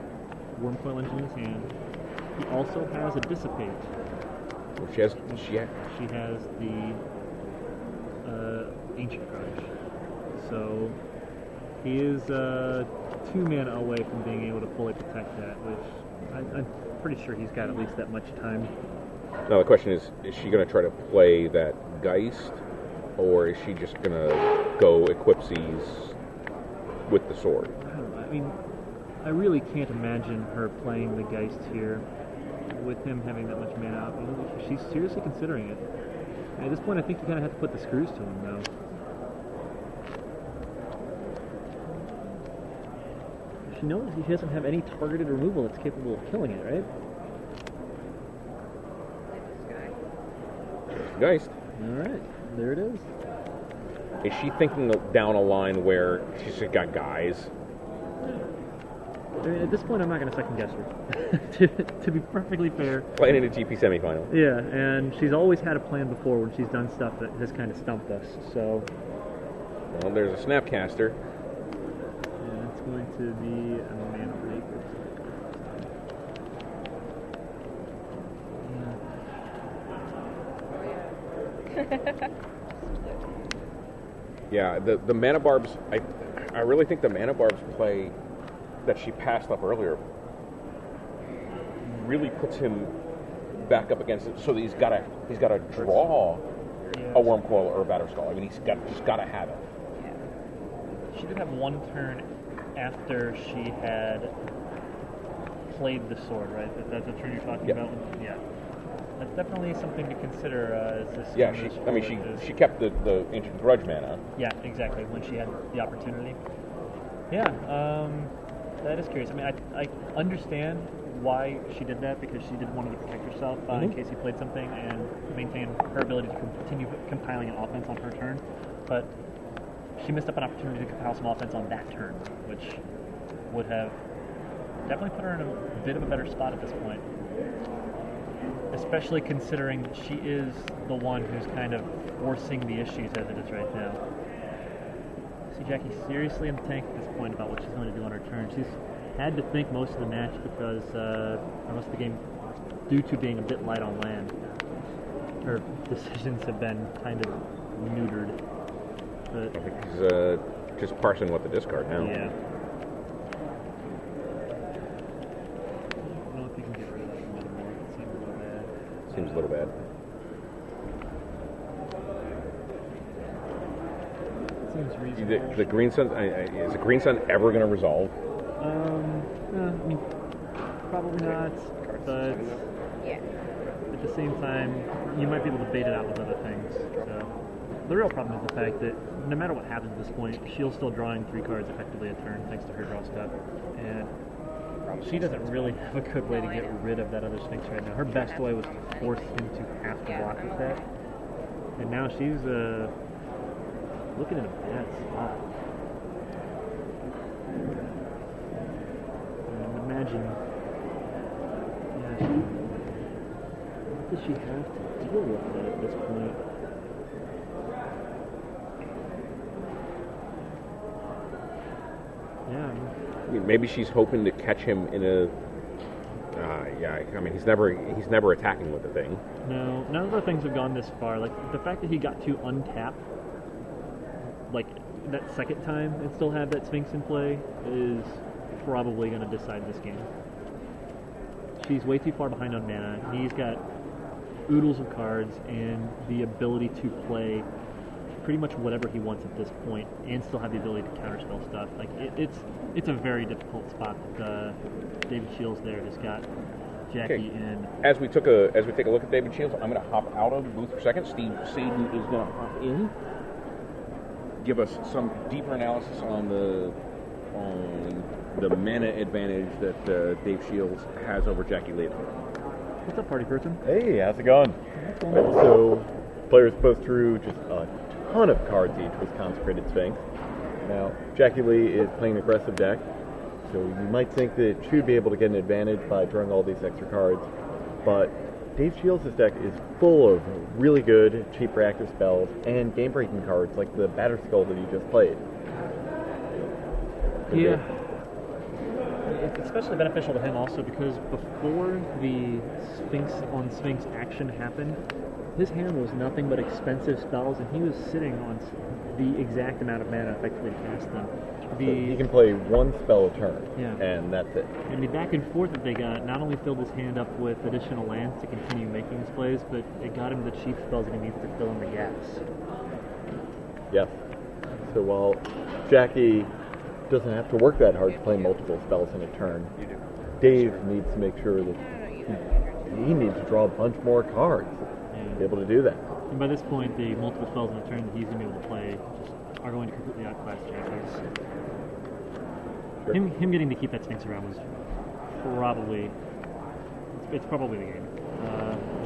B: Wormcoil engine in his hand. He also has a Dissipate.
A: Well, she has
B: She has the Ancient Crush. So he is 2 mana away from being able to fully protect that, which I'm pretty sure he's got at least that much time.
A: Now the question is she going to try to play that Geist, or is she just going to go Eclipses with the sword?
B: I don't know. I mean, I really can't imagine her playing the Geist here with him having that much mana out. She's seriously considering it. And at this point, I think you kind of have to put the screws to him, though. She knows he doesn't have any targeted removal that's capable of killing it, right?
A: Geist.
B: Alright, there it is.
A: Is she thinking down a line where she's got guys?
B: I mean, at this point, I'm not going to second guess her. to be perfectly fair.
A: Playing in a GP semifinal.
B: Yeah, and she's always had a plan before when she's done stuff that has kind of stumped us, so...
A: Well, there's a Snapcaster.
B: Yeah, it's going to be a mana breaker.
A: Yeah, the mana barbs, I really think the mana barbs play that she passed up earlier really puts him back up against it, so that he's got to draw a Wormcoil or a Batterskull. I mean, he's just got to have it.
B: She did have one turn after she had played the sword, right? That's the turn you're talking about? Yeah. That's definitely something to consider. As this
A: Yeah, she kept the Ancient Grudge mana.
B: Yeah, exactly, when she had the opportunity. Yeah, that is curious. I mean, I understand why she did that, because she did want to protect herself in case he played something and maintain her ability to continue compiling an offense on her turn. But she missed up an opportunity to compile some offense on that turn, which would have definitely put her in a bit of a better spot at this point. Especially considering that she is the one who's kind of forcing the issues as it is right now. See Jackie seriously in the tank at this point about what she's going to do on her turn. She's had to think most of the match because most of the game, due to being a bit light on land, her decisions have been kind of neutered. But
A: I think he's just parsing what the discard now.
B: yeah. I don't know if you can get rid of that from anymore. It seems a little bad.
A: Seems a little bad.
B: Seems reasonable.
A: The Green Sun, is the Green Sun ever going to resolve?
B: I mean, probably not, but
C: Yeah.
B: at the same time, you might be able to bait it out with other things. So the real problem is the fact that no matter what happens at this point, Shield's still drawing 3 cards effectively a turn thanks to her draw step, and she doesn't really have a good way to get rid of that other Sphinx right now. Her best way was to force him to have to block with that, and now she's looking in a bad spot. Imagine, what does she have to deal with that at this point? Yeah.
A: I mean, maybe she's hoping to catch him in a. I mean, he's never attacking with the thing.
B: No, none of the things have gone this far. Like the fact that he got to untap, like that second time, and still have that Sphinx in play is probably going to decide this game. She's way too far behind on mana. He's got oodles of cards and the ability to play pretty much whatever he wants at this point, and still have the ability to counterspell stuff. Like it's a very difficult spot that David Shields there has got Jackie in.
A: As we take a look at David Shields, I'm going to hop out of the booth for a second. Steve Seaton is going to hop in, give us some deeper analysis on the mana advantage that Dave Shields has over Jackie Lee.
B: What's up, party person?
E: Hey, how's it going? So, players both drew just a ton of cards each with Consecrated Sphinx. Now, Jackie Lee is playing an aggressive deck, so you might think that she would be able to get an advantage by drawing all these extra cards, but Dave Shields' deck is full of really good, cheap reactive spells and game-breaking cards like the Batterskull that he just played.
B: Yeah. it's especially beneficial to him also because before the Sphinx action happened, his hand was nothing but expensive spells, and he was sitting on the exact amount of mana effectively to cast them.
E: He can play one spell a turn,
B: Yeah.
E: and that's it.
B: And the back and forth that they got not only filled his hand up with additional lands to continue making his plays, but it got him the cheap spells that he needs to fill in the gaps.
E: Yes. So while Jackie doesn't have to work that hard to play multiple spells in a turn, Dave needs to make sure that he needs to draw a bunch more cards to be able to do that.
B: And by this point, the multiple spells in a turn that he's going to be able to play just are going to completely outclass Jackie's.
E: Sure.
B: Him getting to keep that Sphinx around was probably it's probably the game.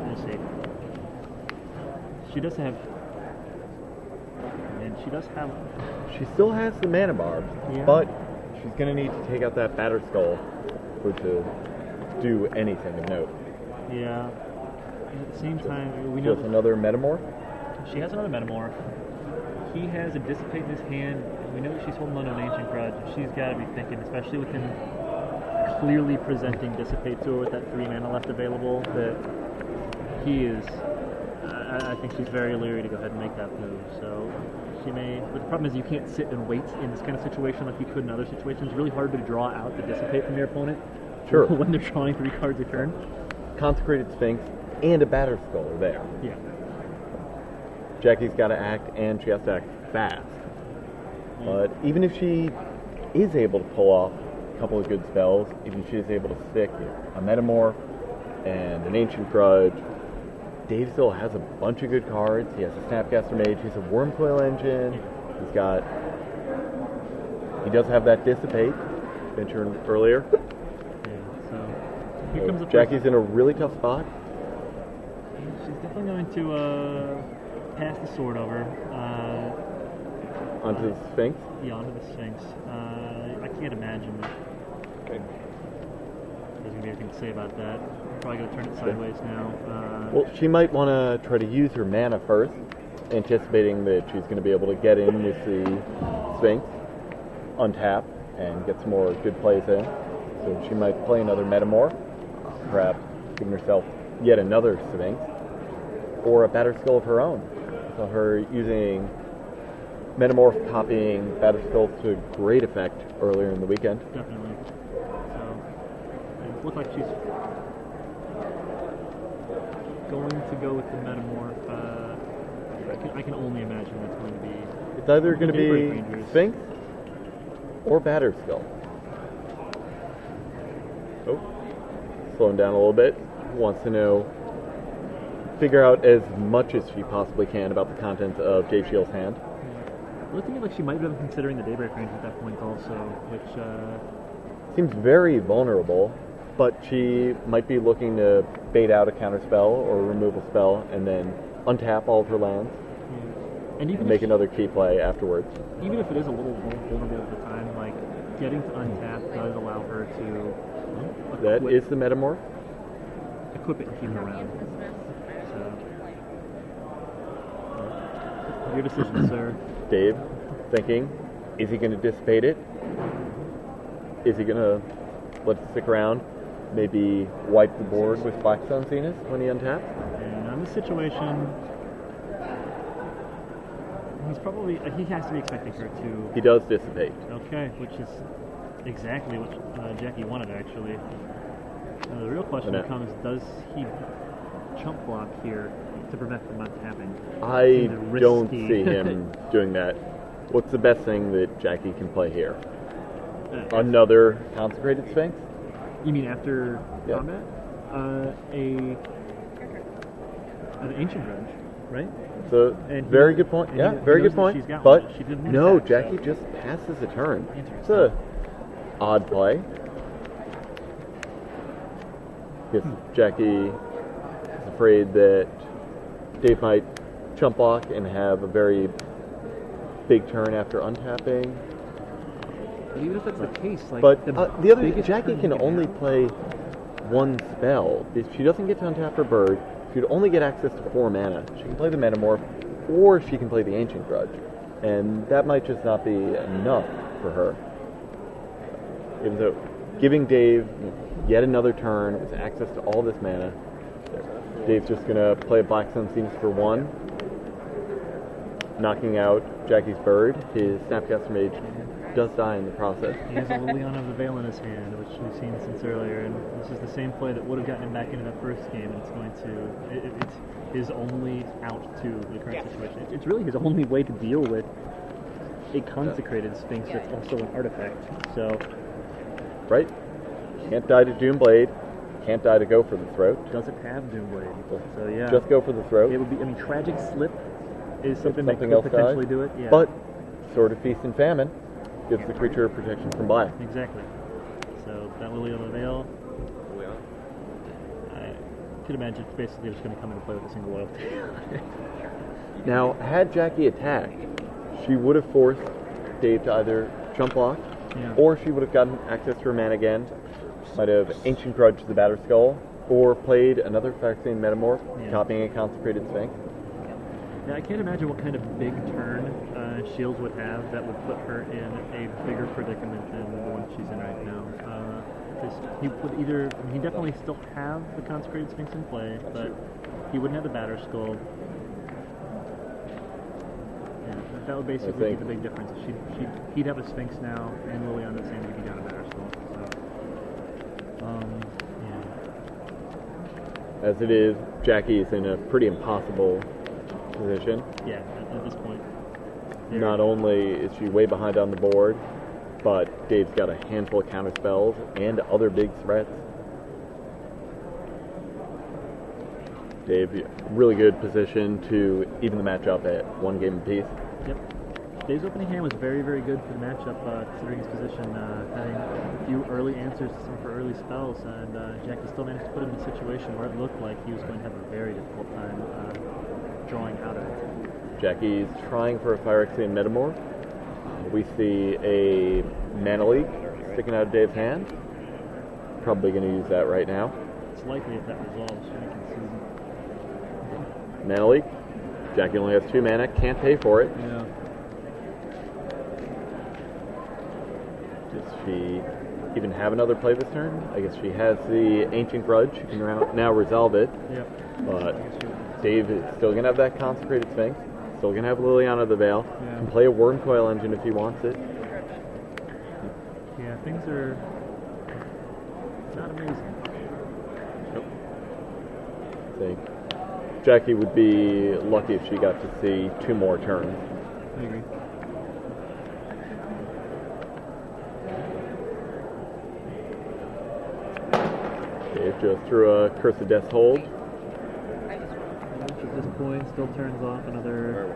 B: Let's see. She does have. And she does have.
E: She still has the mana bar,
B: Yeah.
E: but she's going to need to take out that Batter Skull for to do anything of note.
B: Yeah. At the same time, we
E: She
B: know
E: has another Metamorph.
B: she has another Metamorph. He has a Dissipate in his hand. We know that she's holding on to an Ancient Grudge. She's got to be thinking, especially with him clearly presenting Dissipate to her with that 3 mana left available, that he is. I think she's very leery to go ahead and make that move. So she may. But the problem is you can't sit and wait in this kind of situation like you could in other situations. It's really hard to draw out the Dissipate from your opponent.
E: Sure.
B: When they're drawing 3 cards a turn.
E: Consecrated Sphinx and a Batter Skull are there.
B: Yeah.
E: Jackie's got to act, and she has to act fast. But even if she is able to pull off a couple of good spells, even if she is able to stick a Metamorph and an Ancient Grudge, Dave still has a bunch of good cards. He has a Snapcaster Mage, he's a Wormcoil Engine, he does have that Dissipate, mentioned earlier.
B: Yeah. So here comes the
E: Jackie's in a really tough spot.
B: She's definitely going to pass the sword over.
E: Onto the Sphinx.
B: Yeah, onto the Sphinx. I can't imagine that there's going to be anything to say about that. Probably going to turn it sideways now.
E: Well, she might want to try to use her mana first, anticipating that she's going to be able to get in with the Sphinx, untap, and get some more good plays in. So she might play another Metamorph, perhaps giving herself yet another Sphinx, or a Batter Skull of her own. So her using Metamorph copying Batter Skull to great effect earlier in the weekend.
B: Definitely. So it looks like she's going to go with the Metamorph. I can only imagine that's going to be.
E: It's either going to
B: Daybreak
E: be
B: Rangers.
E: Sphinx or Batter Skull. Oh, slowing down a little bit. Wants to figure out as much as she possibly can about the contents of Dave Shields' hand.
B: I was thinking like she might have been considering the Daybreak Range at that point also, which
E: Seems very vulnerable, but she might be looking to bait out a counter spell or a removal spell and then untap all of her lands
B: and even
E: and make another key play afterwards.
B: even if it is a little vulnerable at the time, like getting to untap does allow her to
E: That is the Metamorph.
B: equip it and keep it around. So your decision, sir.
E: Dave thinking, is he going to dissipate it? Is he going to let it stick around? Maybe wipe the board with Blackstone Zenith when he untaps?
B: And on this situation, he has to be expecting her to.
E: He does dissipate.
B: Okay, which is exactly what Jackie wanted, actually. The real question becomes, does he chump block here to prevent from not tapping?
E: I
B: Seems
E: don't
B: risky.
E: see him doing that. What's the best thing that Jackie can play here? Another Consecrated Sphinx?
B: You mean after
E: Yeah.
B: combat? An Ancient Grudge, right?
E: So,
B: And he-
E: very good point.
B: and
E: Yeah,
B: he
E: very
B: knows
E: good
B: that
E: point.
B: she's got
E: But
B: one. She didn't
E: no,
B: attack,
E: Jackie
B: so-
E: just passes a turn. It's
B: Interesting.
E: a odd play. Because Jackie is afraid that Dave might chump block and have a very big turn after untapping.
B: But even if that's the case, like
E: But the other,
B: biggest
E: Jackie
B: turn
E: can
B: you
E: only
B: have-
E: play one spell. If she doesn't get to untap her bird, she would only get access to 4 mana. She can play the Metamorph, or she can play the Ancient Grudge. And that might just not be enough for her. Even though giving Dave yet another turn with access to all this mana. Dave's just going to play a Black Sun Seams for 1, knocking out Jackie's bird. His Snapcaster Mage does die in the process.
B: He has a Liliana of the Veil in his hand, which we've seen since earlier, and this is the same play that would have gotten him back into that first game, and it's going to... it's his only out to the current situation. It's really his only way to deal with a consecrated Sphinx that's also an artifact. So...
E: Right? Can't die to Doomblade. Can't die to go for the throat.
B: Doesn't have Doomblade. So yeah.
E: Just go for the throat.
B: It would be... I mean, Tragic Slip is something that could
E: else
B: potentially
E: dies.
B: do it. Yeah.
E: But Sword of Feast and Famine gives the creature protection from black.
B: Exactly. So that Lily of the Veil, I could imagine it's basically just going to come into play with a single loyalty.
E: Now, had Jackie attacked, she would have forced Dave to either jump off, or she would have gotten access to her mana again, might have Ancient Grudge the Batter Skull, or played another Phyrexian Metamorph, copying a Consecrated Sphinx.
B: Yeah, I can't imagine what kind of big turn Shields would have that would put her in a bigger predicament than the one she's in right now. He would either... he definitely still have the Consecrated Sphinx in play, but he wouldn't have the Batter Skull. Yeah, that would basically be the big difference. He'd have a Sphinx now, and Liliana saying he'd be down a Batter Skull. So,
E: As it is, Jackie is in a pretty impossible position.
B: Yeah, at this point.
E: Not only is she way behind on the board, but Dave's got a handful of counter spells and other big threats. Dave, really good position to even the matchup at 1 game apiece.
B: Yep. Dave's opening hand was very, very good for the matchup, considering his position, having a few early answers to some of her early spells, and Jackie still managed to put him in a situation where it looked like he was going to have a very difficult time drawing out of it.
E: Jackie's trying for a Phyrexian Metamorph. We see a Mana Leak sticking out of Dave's hand. Probably going to use that right now.
B: It's likely if that resolves, she can see.
E: Mana Leak. Jackie only has 2 mana, can't pay for it.
B: Yeah.
E: Does she even have another play this turn? I guess she has the Ancient Grudge. She can now resolve it.
B: Yep.
E: But Dave is still going to have that Consecrated Sphinx. Still going to have Liliana of the Veil. Can play a Worm Coil Engine if he wants it.
B: Yeah, things are not amazing.
E: I think Jackie would be lucky if she got to see 2 more turns.
B: I agree.
E: Dave just threw a Curse of Death's Hold.
B: At this point, still turns off another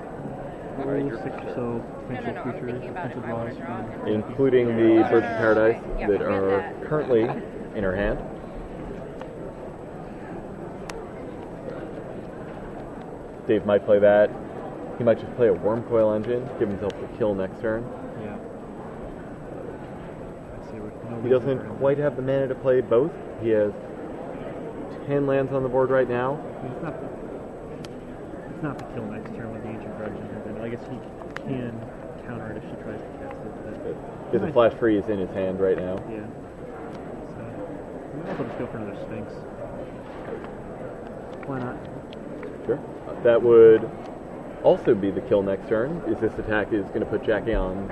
B: 6 or so potential creatures, potential draws from...
E: including the Birds of Paradise that are currently in her hand. Dave might play that. He might just play a Worm Coil Engine, give himself a kill next turn.
B: Yeah.
E: He doesn't quite have the mana to play both. He has 10 lands on the board right now.
B: It's not the kill next turn with the Ancient Grudge in hand. I guess he can counter it if she tries to cast it.
E: Because the Flash Freeze in his hand right now.
B: Yeah. So, we might as well just go for another Sphinx. Why not?
E: Sure. That would also be the kill next turn. Is this attack is going to put Jackie on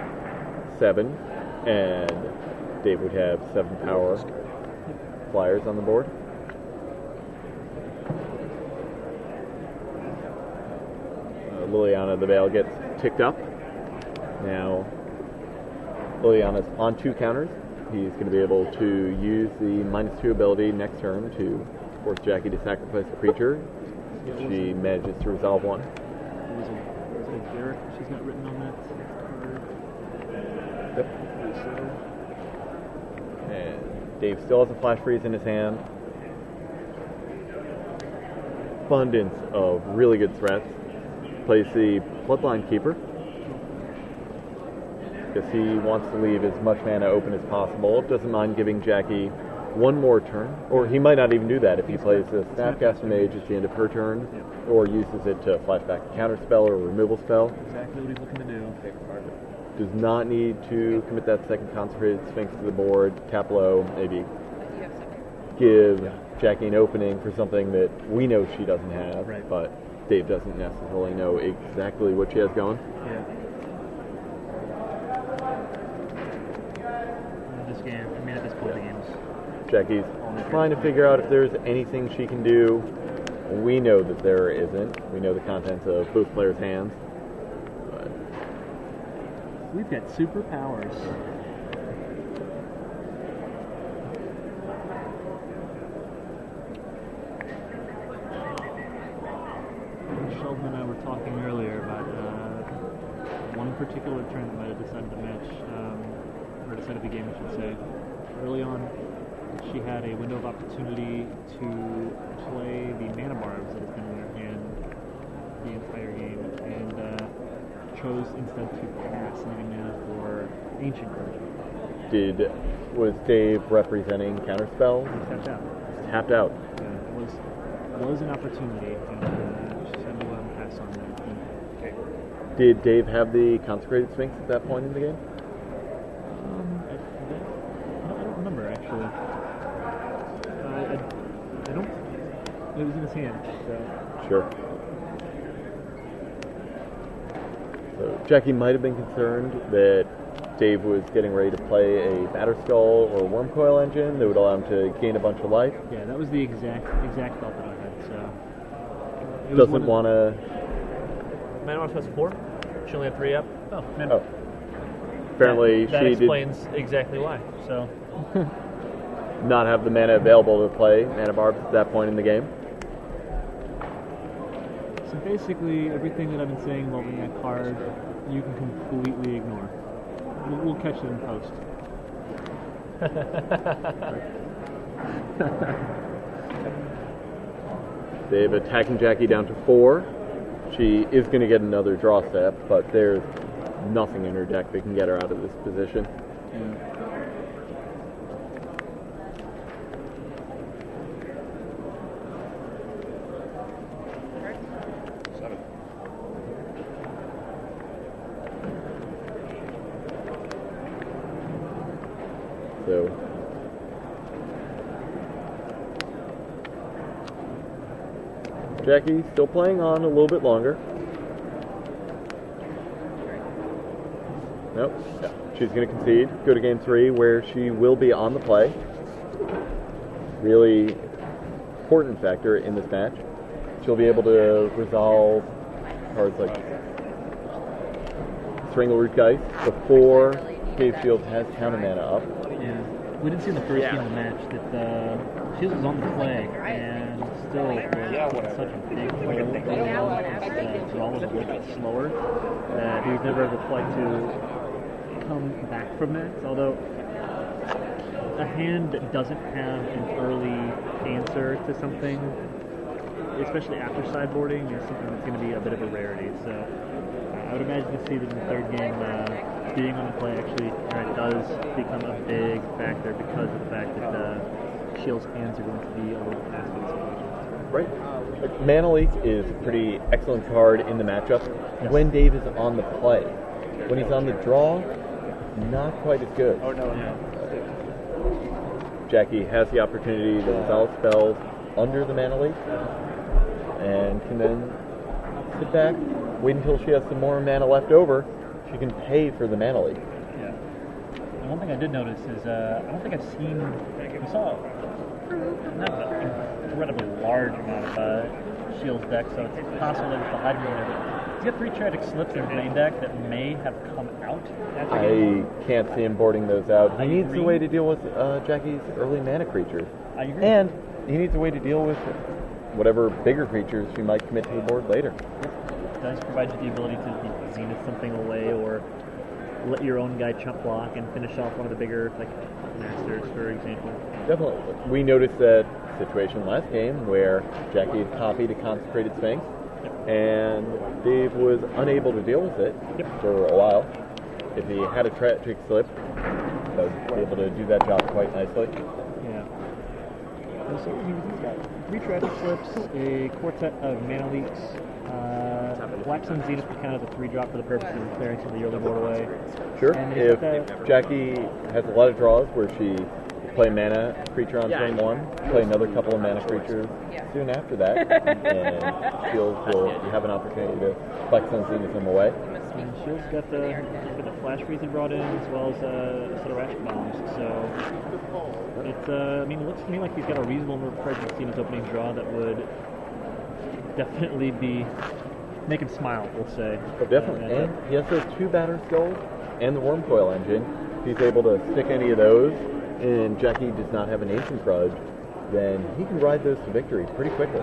E: 7, and Dave would have 7 power flyers on the board. Liliana of the Veil gets ticked up. Now, Liliana's on 2 counters. He's going to be able to use the -2 ability next turn to force Jackie to sacrifice a creature. She manages to resolve one.
B: Was it Derek she's got written on that card?
E: Yep. And Dave still has a Flash Freeze in his hand. Abundance of really good threats. Plays the Bloodline Keeper, because he wants to leave as much mana open as possible. Doesn't mind giving Jackie 1 more turn, or he might not even do that if he plays the Snapcaster Mage at the end of her turn, or uses it to flash back a counter spell or a removal spell.
B: Exactly what he's looking to do.
E: does not need to commit that second Consecrated Sphinx to the board, tap low, maybe
C: But you have second.
E: give Jackie an opening for something that we know she doesn't have,
B: Right.
E: but Dave doesn't necessarily know exactly what she has going.
B: Yeah. This game, I mean, at this point, the game's
E: Jackie's trying to figure out if there's anything she can do. We know that there isn't. We know the contents of both players' hands. But
B: we've got superpowers. Sheldon and I were talking earlier about one particular turn that might have decided the match, or decided the game, I should say. Early on, she had a window of opportunity to play the mana barbs that has been in her hand the entire game, and chose instead to pass any mana for Ancient Version.
E: was Dave representing counterspell?
B: Tapped out.
E: Tapped out.
B: It was an opportunity, and she said to pass on that. Okay.
E: Did Dave have the Consecrated Sphinx at that point in the game?
B: I don't remember, actually. I don't. It was in his hand, so.
E: Sure. So Jackie might have been concerned that Dave was getting ready to play a Batterskull or Wormcoil engine that would allow him to gain a bunch of life.
B: Yeah, that was the exact thought that I had. So. It was
E: Doesn't want to.
F: Mana Box has 4. She only had 3 up.
B: Oh, man.
E: Oh. Apparently,
F: that
E: she
F: explains exactly why. So.
E: did not have the mana available to play mana barbs at that point in the game.
B: So basically, everything that I've been saying involving that card, you can completely ignore. We'll catch it in post.
E: Dave attacking Jackie down to 4. She is going to get another draw step, but there's nothing in her deck that can get her out of this position. So Jackie still playing on a little bit longer. Nope. Yeah. She's going to concede. Go to game 3 where she will be on the play. Really important factor in this match. She'll be able to resolve cards like Strangleroot Geist before Cave Shield has counter mana up.
B: Yeah. We did see in the first game of the match that Shields was on the play and still was such a big player with the draw was a little bit slower that he was never able quite to come back from that. Although a hand that doesn't have an early answer to something, especially after sideboarding, is something that's going to be a bit of a rarity. So I would imagine to see that in the third game, being on the play actually does become a big factor because of the fact that Shield's hands are going to be a little faster.
E: Right. Mana Leak is a pretty excellent card in the matchup when Dave is on the play. When he's on the draw, not quite as good.
F: Oh, no. Yeah.
E: Jackie has the opportunity to resolve spells under the Mana Leak and can then sit back, wait until she has some more mana left over. She can pay for the Mana Leak.
B: Yeah. And one thing I did notice is I don't think I've seen. We saw not an incredibly large amount of Shields deck, so it's possible there's the hydro in there. But he's got 3 Tragic Slips in his main deck that may have come out.
E: I can't see him boarding those out. He needs a way to deal with Jackie's early mana creatures.
B: I agree.
E: And he needs a way to deal with whatever bigger creatures she might commit to the board later.
B: It does provide you the ability to zenith something away or let your own guy chump block and finish off one of the bigger, like, masters, for example.
E: Definitely. We noticed that situation last game where Jackie had copied a Consecrated Sphinx, and Dave was unable to deal with it for a while. If he had a Tragic Slip, he would be able to do that job quite nicely.
B: Yeah. So he's got 3 tragic slips, a quartet of mana leaks. Black Sun Zenith would count as a 3-drop for the purposes of clearing some of the early board away.
E: Sure.
B: And he's
E: If
B: got
E: Jackie has a lot of draws where she play mana creature on turn 1, play another couple of mana creatures soon after that, and Shields will have an opportunity to Black Sun Zenith him away.
B: And Shields got the flash freeze he brought in, as well as a set of ratchet bombs. So it's I mean, it looks to me like he's got a reasonable number of cards we've seen his opening draw that would definitely make him smile. We'll say.
E: Oh, definitely. And he has those 2 Batter Skulls and the Worm Coil engine. If he's able to stick any of those, and Jackie does not have an Ancient Grudge, then he can ride those to victory pretty quickly.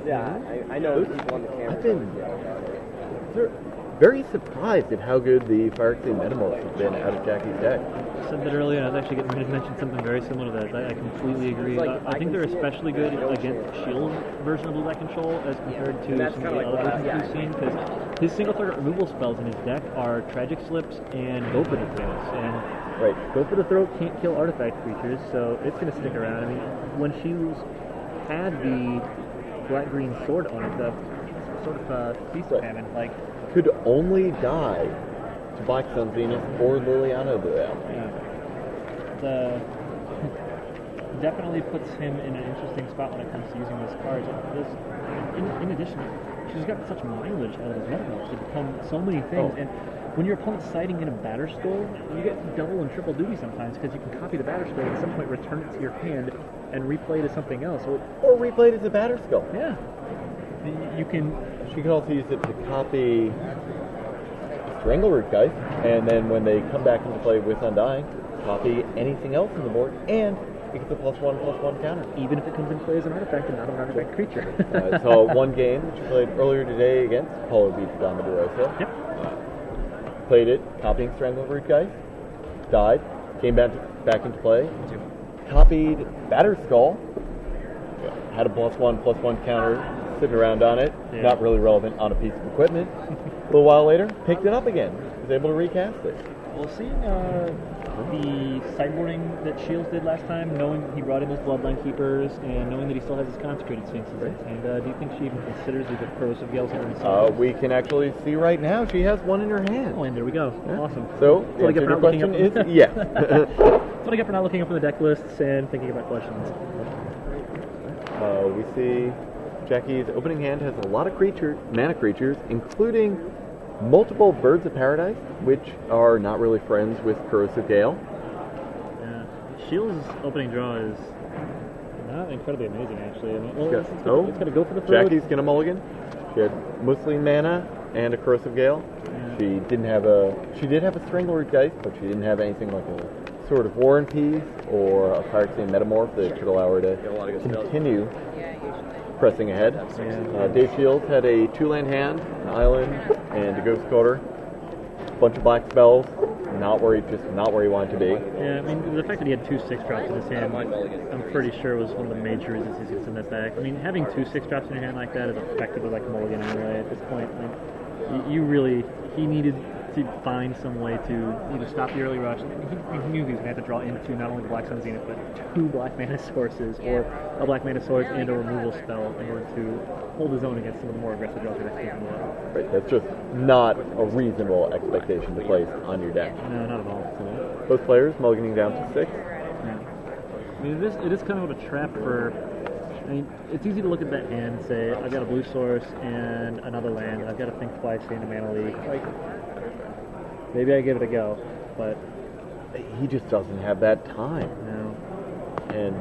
D: Yeah, I know people on the camera.
E: I've been very surprised at how good the Fire Extinct Metamorphs have been out of Jackie's deck.
B: I said that earlier, and I was actually getting ready to mention something very similar to that. I completely agree. I think they're especially good against Shield version of Blue Black Control as compared to some of the other versions we've seen, because his single target removal spells in his deck are Tragic Slips and Go for the Throat. And Go for the Throat can't kill artifact creatures, so it's going to stick around. I mean, when Shields had the black-green sword on it, the sort of Feast of Famine, like,
E: could only die to Black Sun Zenith or Liliana to them.
B: Definitely puts him in an interesting spot when it comes to using those cards. In addition, she's got such mileage out of his metamorphs to become so many things. And when your opponent's siding in a Batter Skull, you get double and triple duty sometimes, because you can copy the Batter Skull and at some point return it to your hand and replay it as something else.
E: Or replay it as a Batter Skull.
B: Yeah. You can.
E: She can also use it to copy Strangleroot Geist, and then when they come back into play with Undying, copy anything else on the board, and it gets a +1/+1 counter.
B: Even if it comes in play as an artifact and not an artifact creature.
E: I saw one game that she played earlier today against Apollo beat Domadorosa.
B: Yep.
E: Played it, copying Strangleroot Geist, died, came back into play, copied Batter Skull, had a +1/+1 counter sitting around on it, not really relevant on a piece of equipment. A little while later, picked it up again, was able to recast it.
B: Well, seeing the sideboarding that Shields did last time, knowing that he brought in those Bloodline Keepers, and knowing that he still has his Consecrated Sphinxes, and do you think she even considers the Corrosive Gales here in the
E: We can actually see right now she has one in her hand.
B: Oh, and there we go.
E: Yeah.
B: Awesome.
E: So,
B: That's what I get for not looking up.
E: yes.
B: That's what I get for not looking up in the deck lists and thinking about questions.
E: We see Jackie's opening hand has a lot of mana creatures, including multiple Birds of Paradise, which are not really friends with Corrosive Gale.
B: Yeah. Shields' opening draw is not incredibly amazing, actually. I mean, it's got to go for the throat.
E: Jackie's gonna mulligan. She had mostly mana and a Corrosive Gale.
B: Yeah.
E: She did have a Strangleroot Geist, but she didn't have anything like a Sword of War and Peace or a Fire Extinct Metamorph that could allow her to continue pressing ahead. Dave Shields had a 2-land hand, an island, and a Ghost Quarter. A bunch of black spells. Not where he wanted to be.
B: Yeah, I mean, the fact that he had 2 6-drops in his hand, I'm pretty sure was one of the major reasons he's in that deck. I mean, having 2 6-drops in your hand like that is effectively like a mulligan anyway at this point. I mean, he needed to find some way to either stop the early rush. He knew he was going to have to draw into not only the Black Sun Zenith, but 2 black mana sources, or a black mana source and a removal spell in order to hold his own against some of the more aggressive draws that he's capable of.
E: Right, that's just not a reasonable expectation to place on your deck.
B: No, not at all.
E: Both players mulliganing down to 6.
B: Yeah. I mean, it is kind of a trap for. I mean, it's easy to look at that hand and say, I've got a blue source and another land, and I've got to think twice to into Mana Leak. Like, maybe I give it a go, but
E: he just doesn't have that time.
B: No.
E: And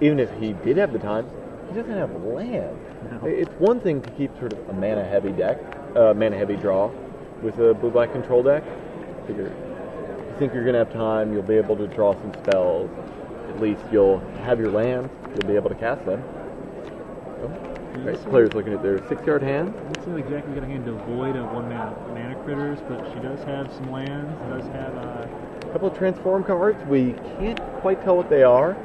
E: even if he did have the time, he doesn't have land.
B: No.
E: It's one thing to keep sort of a mana-heavy deck, mana-heavy draw with a blue-black control deck. If you think you're going to have time, you'll be able to draw some spells. At least you'll have your lands, you'll be able to cast them. Right, players looking at their 6-yard hand.
B: It looks like Jackie's got a hand devoid of 1 mana critters, but she does have some lands, does have
E: a couple of transform cards. We can't quite tell what they are.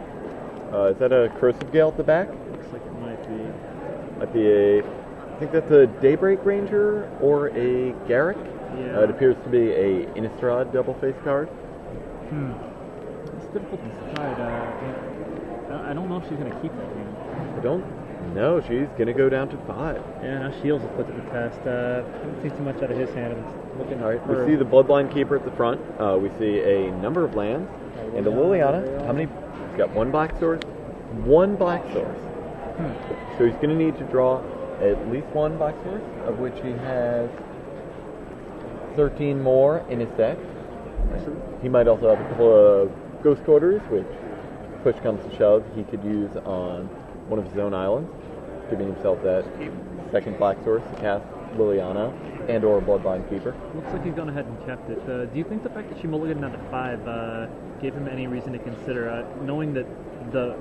E: Is that a Corrosive Gale at the back?
B: Looks like it might be.
E: Might be I think that's a Daybreak Ranger or a Garrick.
B: Yeah.
E: It appears to be a Innistrad double face card.
B: difficult to decide. I don't know if she's going to keep that hand.
E: I don't know. She's going to go down to 5.
B: Yeah, now Shields has put to the test. Haven't seen too much out of his hand. It's looking
E: All right,
B: for-
E: we see the Bloodline Keeper at the front. We see a number of lands. And a Liliana. How many? He's got 1 black source. 1 black source. So he's going to need to draw at least 1 black source, of which he has 13 more in his deck. He might also have a couple of Ghost Quarters, which, push comes to shove, he could use on one of his own islands, giving himself that second black source to cast Liliana and or Bloodline Keeper.
B: Looks like he's gone ahead and kept it. Do you think the fact that she mulliganed down to 5 gave him any reason to consider, knowing that the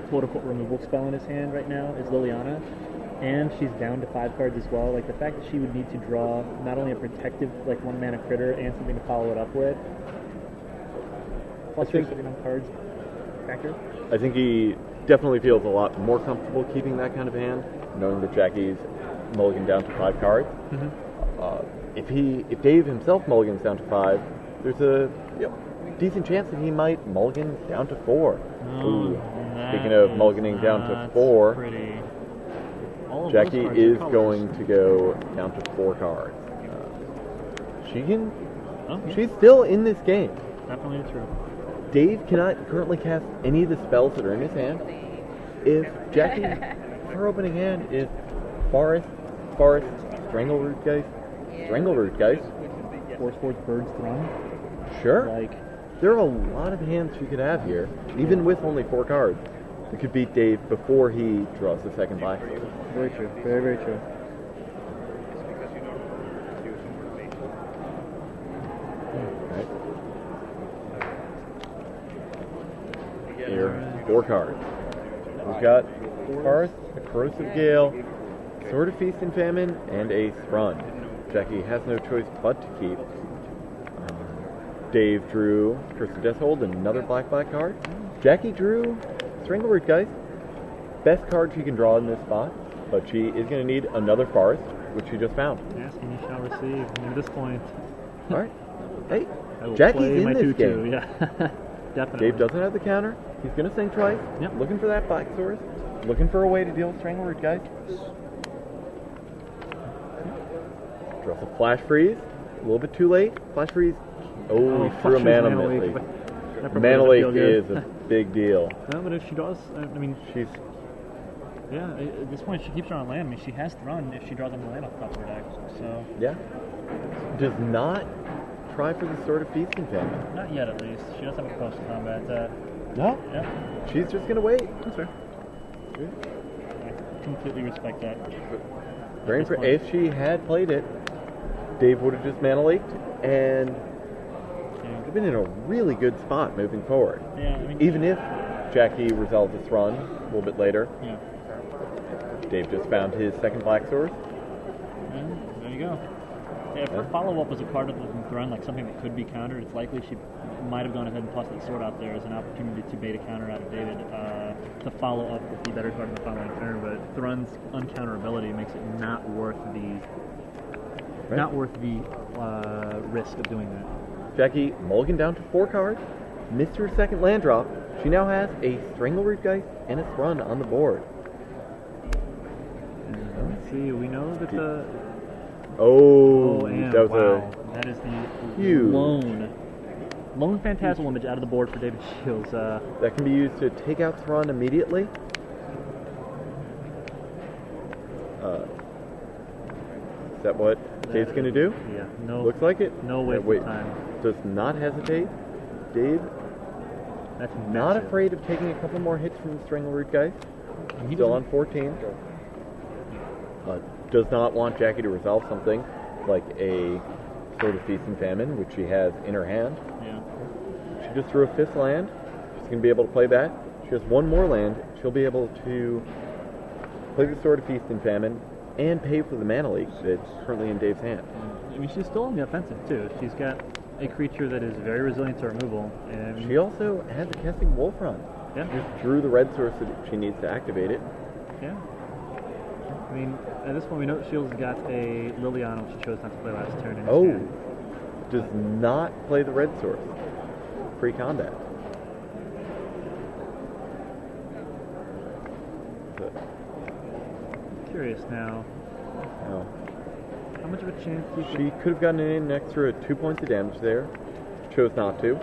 B: quote-unquote removal spell in his hand right now is Liliana, and she's down to 5 cards as well, like the fact that she would need to draw not only a protective, like 1-mana critter and something to follow it up with, plus you're sitting on cards factor?
E: I think he definitely feels a lot more comfortable keeping that kind of hand, knowing that Jackie's mulliganed down to 5 cards. If Dave himself mulligans down to 5, there's a decent chance that he might mulligan down to 4. Speaking of mulliganing down to 4, Jackie is going to go down to 4 cards. She's still in this game.
B: Definitely true.
E: Dave cannot currently cast any of the spells that are in his hand. If Jackie, her opening hand is Forest, Strangleroot Geist,
B: Force Bird's Throne.
E: Sure.
B: Like,
E: there are a lot of hands she could have here, even with only 4 cards. It could beat Dave before he draws the second black.
B: very true. Very, very true.
E: Right. Here, 4 cards. We've got Forest, a Corrosive Gale, Sword of Feast and Famine, and a Thrun. Jackie has no choice but to keep. Dave drew Curse of Deathhold, another black card. Jackie drew Strangleroot Geist. Best card she can draw in this spot, but she is going to need another Forest, which she just found.
B: Yes, and you shall receive. And at this point,
E: All right. Hey,
B: I will
E: Jackie's
B: play
E: in
B: my
E: this
B: 2/2.
E: game.
B: Yeah, definitely.
E: Dave doesn't have the counter. He's going to sink twice.
B: Yep.
E: Looking for that black source. Looking for a way to deal with Strangleroot Geist. Draws a Flash Freeze. A little bit too late. Flash Freeze. Oh, he threw a Mana Leak. Mana Leak is a big deal.
B: No, but if she does, I mean,
E: She's
B: yeah, at this point she keeps her on land. I mean, she has Thrun if she draws on the land off the top of her deck. So
E: yeah. Does not try for the Sword of Feast and Famine.
B: not yet, at least. She does have a close combat.
E: No.
B: Yeah,
E: She's just gonna wait.
B: that's fair. I completely respect that.
E: Very if she had played it, Dave would have just Mana Leaked and would have been in a really good spot moving forward.
B: Yeah, I mean,
E: Even if Jackie resolved this run a little bit later,
B: yeah.
E: Dave just found his second black source.
B: Yeah, there you go. Yeah, if her follow-up was a card of the Thrun, like something that could be countered, it's likely she might have gone ahead and tossed that sword out there as an opportunity to bait a counter out of David to follow up with the better card in the following turn. But Thrun's uncounterability makes it not worth the risk of doing that.
E: Jackie mulligan down to 4 cards, missed her second land drop. She now has a Strangleroot Geist and a Thrun on the board.
B: Let's see, we know that the...
E: And that was
B: wow, that is the
E: huge
B: lone Phantasmal image out of the board for David Shields.
E: that can be used to take out Thrun immediately. Is that what Dave's going to do?
B: Yeah, no.
E: Looks like it.
B: No waste
E: Wait,
B: of time.
E: does not hesitate. Dave,
B: That's
E: not
B: massive.
E: afraid of taking a couple more hits from the Strangleroot Geist.
B: He
E: Still
B: doesn't-
E: on 14. Does not want Jackie to resolve something like a Sword of Feast and Famine, which she has in her hand.
B: Yeah.
E: She just drew a 5th land. She's going to be able to play that. She has 1 more land. She'll be able to play the Sword of Feast and Famine and pay for the Mana Leak that's currently in Dave's hand.
B: I mean, she's still on the offensive, too. She's got a creature that is very resilient to removal. And
E: She also has a Casting Wolf run.
B: yeah.
E: Just drew the red source that she needs to activate it.
B: Yeah. I mean, at this point, we know that Shields got a Liliana, which she chose not to play last turn. In his hand.
E: Does not play the red source. Free combat.
B: Curious now.
E: Now,
B: How much of a chance do you
E: she
B: think?
E: could have gotten in an extra 2 points of damage there. Chose not to.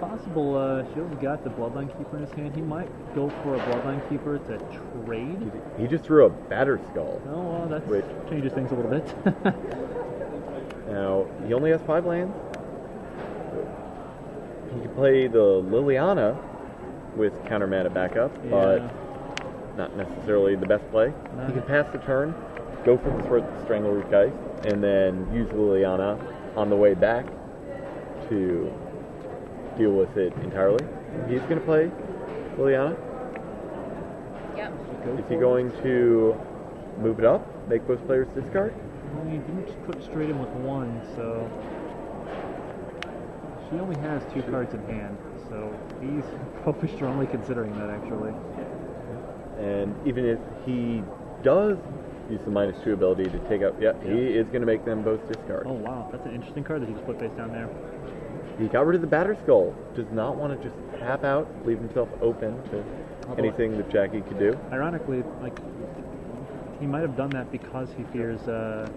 B: Possible. Shields got the Bloodline Keeper in his hand. He might go for a Bloodline Keeper to trade.
E: He just threw a batter skull.
B: Oh, well, that
E: Which-
B: changes things a little bit.
E: Now, he only has 5 lands. He can play the Liliana with counter mana backup, but not necessarily the best play.
B: No.
E: He can pass the turn, go for the Strangleroot Geist, and then use Liliana on the way back to deal with it entirely. He's going to play Liliana.
C: Yep.
E: Is he going to move it up, make both players discard?
B: Well, he didn't just put straight in with one, so she only has 2 cards in hand, so he's probably strongly considering that actually.
E: And even if he does use the -2 ability to take out, he is going to make them both discard.
B: Oh wow, that's an interesting card that he just put face down there.
E: He got rid of the batter skull. Does not want to just tap out, leave himself open to anything that Jackie could do.
B: Ironically, like he might have done that because he fears an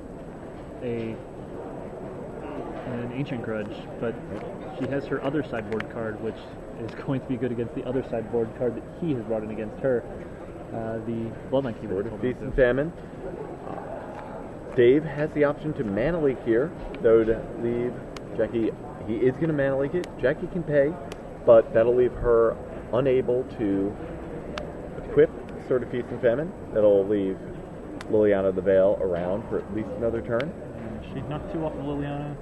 B: ancient grudge, but she has her other sideboard card, which is going to be good against the other sideboard card that he has brought in against her, the Bloodline Keeper.
E: Sort of Feast and Famine. Dave has the option to mana leak here, though to leave Jackie. He is going to mana leak it. Jackie can pay, but that'll leave her unable to equip Sword of Feast and Famine. That'll leave Liliana the Veil around for at least another turn.
B: She's knocked 2 off of Liliana,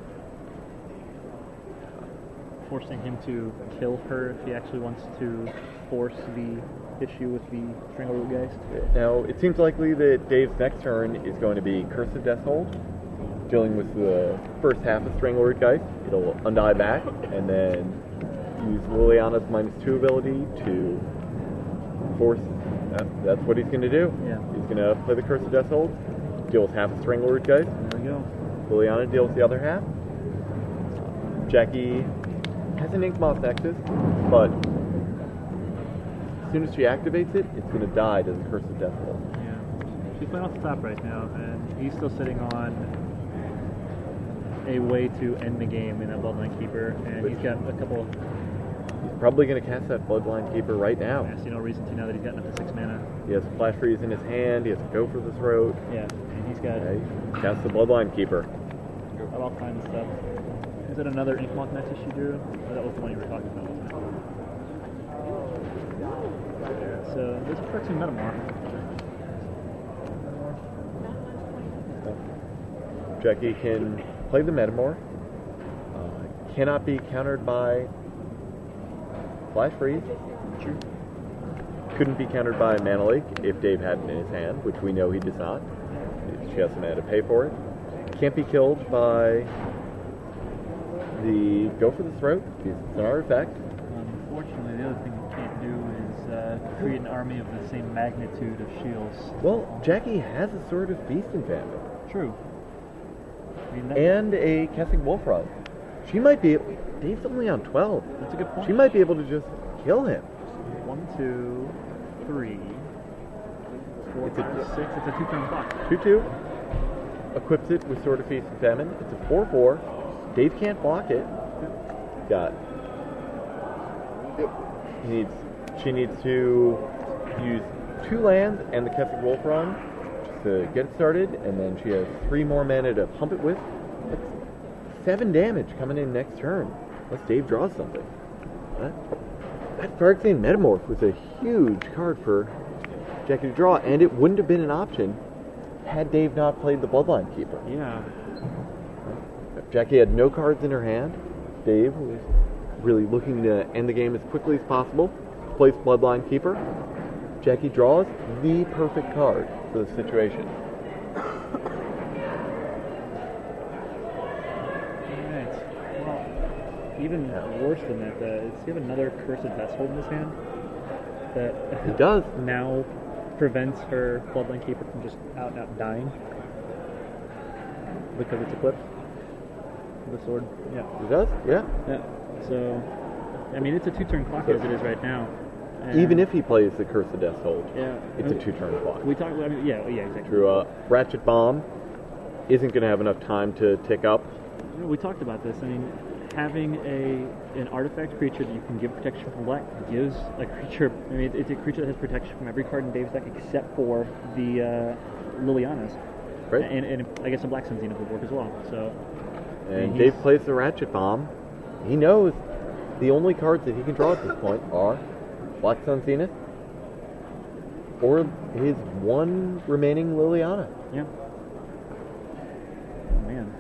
B: forcing him to kill her if he actually wants to force the issue with the Strangleroot Geist.
E: Now, it seems likely that Dave's next turn is going to be Curse of Deathhold, dealing with the first half of Strangleroot Geist. It'll undie back, and then use Liliana's -2 ability to force. That's what he's going to do.
B: Yeah.
E: He's going to play the Curse of Deathhold, deal with half of Strangleroot Geist.
B: There we go.
E: Liliana deals with the other half. Jackie has an Inkmoth Nexus, but as soon as she activates it, it's going to die to the Curse of Deathhold.
B: Yeah. She's playing off the top right now, and he's still sitting on a way to end the game in that Bloodline Keeper, and he's got a couple.
E: He's probably going to cast that Bloodline Keeper right now.
B: I see no reason to now that he's gotten up to 6 mana.
E: He has Flash Freeze in his hand, he has to go for the throat.
B: Yeah, and he's got
E: Okay. Cast the Bloodline Keeper.
B: all kinds of stuff. Is it another Inkmoth Nexus she drew? Or that was the one you were talking about, wasn't it? So this is Percy Metamorph.
E: Jackie can play the Metamorph. Cannot be countered by Flash Freeze.
B: True.
E: Couldn't be countered by Mana Leak if Dave had it in his hand, which we know he does not. She has the mana to pay for it. Can't be killed by the Go for the Throat, because it's an artifact.
B: Unfortunately, the other thing you can't do is create an army of the same magnitude of shields.
E: Well, Jackie has a Sword of Feast and Famine.
B: True. I mean,
E: And a Kessig Wolf Rod. She might be able, Dave's only on 12.
B: that's a good point.
E: She might be able to just kill him.
B: 1, 2, 3, 4,
E: It's a-
B: 5, 6. It's a 2-turn clock.
E: 2/2. Equips it with Sword of Feast and Famine. It's a 4/4. Dave can't block it. She needs to use 2 lands and the Kessig Wolf Run to get it started, and then she has 3 more mana to pump it with. That's 7 damage coming in next turn, unless Dave draws something. That Phyrexian Metamorph was a huge card for Jackie to draw, and it wouldn't have been an option had Dave not played the Bloodline Keeper.
B: Yeah.
E: Jackie had no cards in her hand. Dave was really looking to end the game as quickly as possible. Plays Bloodline Keeper. Jackie draws the perfect card for the situation.
B: Alright. Well, even worse than that, does he have another Cursed Vessel in his hand? That
E: He does.
B: now prevents her Bloodline Keeper from just out and out dying because it's equipped. The sword. Yeah.
E: He does? Yeah.
B: Yeah. So, I mean, it's a 2-turn clock as it is right now.
E: Even if he plays the Curse of Death Hold,
B: Yeah.
E: it's a 2-turn clock.
B: We talked about, yeah, exactly.
E: True. Ratchet Bomb isn't going to have enough time to tick up.
B: We talked about this. I mean, having an artifact creature that you can give protection from black gives a creature. I mean, it's a creature that has protection from every card in Dave's deck except for the Lilianas.
E: Right.
B: And I guess the Black Sun Zenith would work as well. So.
E: And Dave plays the Ratchet Bomb. He knows the only cards that he can draw at this point are Black Sun Zenith or his one remaining Liliana.
B: Yeah. Man.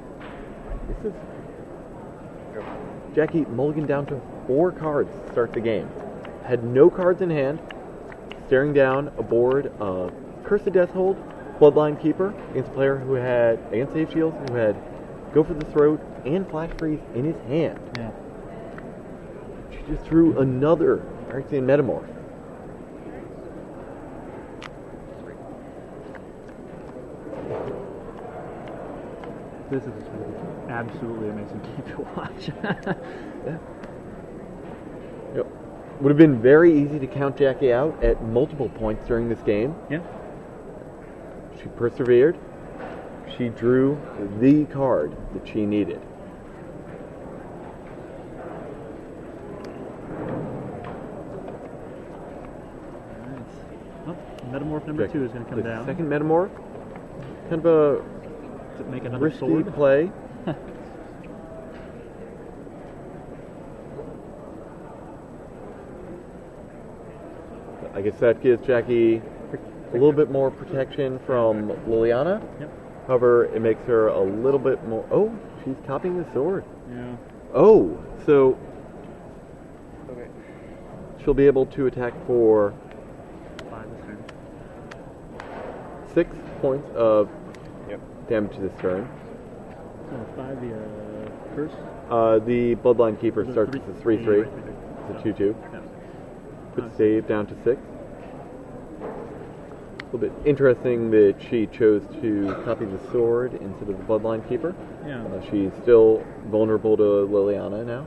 E: This is Jackie mulligan down to 4 cards to start the game. Had no cards in hand, staring down a board of Curse of Death Hold, Bloodline Keeper against a player who had against Save Shields who had Go for the Throat and Flash Freeze in his hand.
B: Yeah.
E: She just threw another Phyrexian Metamorph.
B: This is absolutely amazing game to watch.
E: Yeah. Yep. Would have been very easy to count Jackie out at multiple points during this game.
B: Yeah.
E: She persevered. She drew the card that she needed.
B: Well, Metamorph number 2 is going to come
E: the
B: down.
E: Second Metamorph. Kind of a
B: To make another
E: risky
B: sword.
E: play. I guess that gives Jackie a little bit more protection from Liliana.
B: Yep.
E: However, it makes her a little bit more... Oh, she's copying the sword.
B: Yeah.
E: Oh, so
D: Okay.
E: she'll be able to attack for
B: 5 this turn.
E: 6 points of damage this turn.
B: So 5 the curse.
E: The Bloodline Keeper starts
B: three-
E: as a 3-3.
B: right,
E: It's a 2-2.
B: Yeah.
E: Put save down to 6. A little bit interesting that she chose to copy the sword instead of the Bloodline Keeper.
B: Yeah.
E: She's still vulnerable to Liliana now.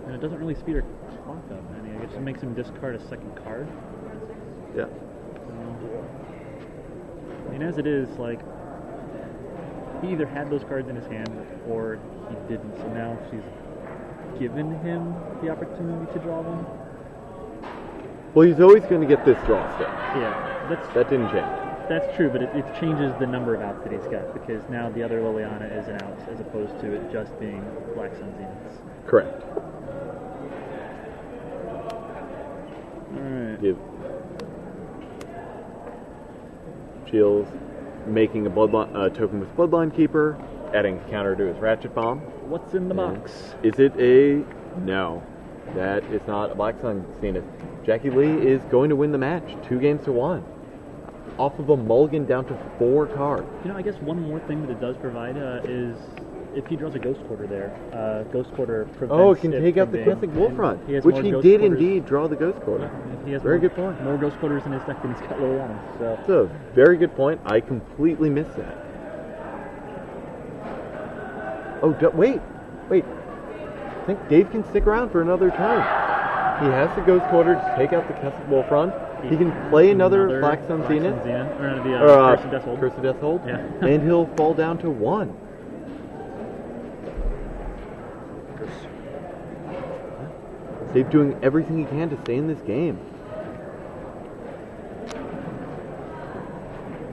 B: And it doesn't really speed her clock up. I mean, I guess it makes him discard a second card.
E: Yeah.
B: I mean, as it is, like, he either had those cards in his hand or he didn't. So now she's given him the opportunity to draw them.
E: Well, he's always going to get this draw step.
B: Yeah,
E: That didn't change.
B: that's true, but it changes the number of outs that he's got because now the other Liliana is an out as opposed to it just being Black Sun Zeniths.
E: Correct.
B: Alright.
E: Give Shields making a token with Bloodline Keeper, adding a counter to his Ratchet Bomb.
B: What's in the box?
E: Is it a... No. That is not a Black Sun Zenith. Jackie Lee is going to win the match, 2-1. Off of a mulligan down to 4 cards.
B: You know, I guess one more thing that it does provide is if he draws a Ghost Quarter there, Ghost Quarter prevents
E: Oh, it can take out
B: from
E: the
B: being-
E: Kessig Wolfront,
B: he has
E: which
B: more
E: he
B: Ghost
E: did
B: Quarters.
E: indeed draw the Ghost Quarter.
B: He has
E: Very
B: more,
E: good point.
B: More Ghost Quarters in his deck than he's got Liliana. So
E: That's a very good point. I completely missed that. Oh, wait. I think Dave can stick around for another turn. He has the Ghost Quarter to take out the Kessig Wolfront. He can play another Black Sun Zenith.
B: Or the
E: Or,
B: Curse of Death Hold.
E: Curse of Death Hold.
B: Yeah.
E: And he'll fall down to 1. Dave doing everything he can to stay in this game.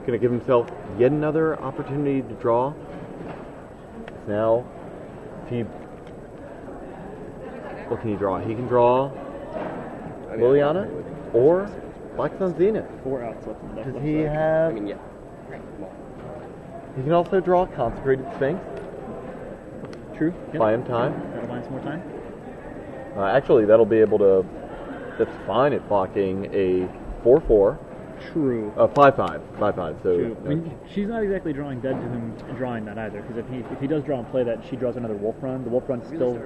E: Gonna give himself yet another opportunity to draw. Now, what can he draw? He can draw Liliana or Black Sun Zenith.
B: 4 outs left in the deck.
E: Does
B: looks
E: he
B: like.
E: have...
D: Yeah.
E: He can also draw Consecrated Sphinx.
B: True. Yep.
E: Buy him time.
B: That'll buy him some more time.
E: Actually, that'll be able to... That's fine at blocking a 4-4.
B: True.
E: 5-5. 5-5. So
B: True. I mean, she's not exactly drawing dead to him and drawing that either, because if he does draw and play that, she draws another Wolf Run. The Wolf Run's still...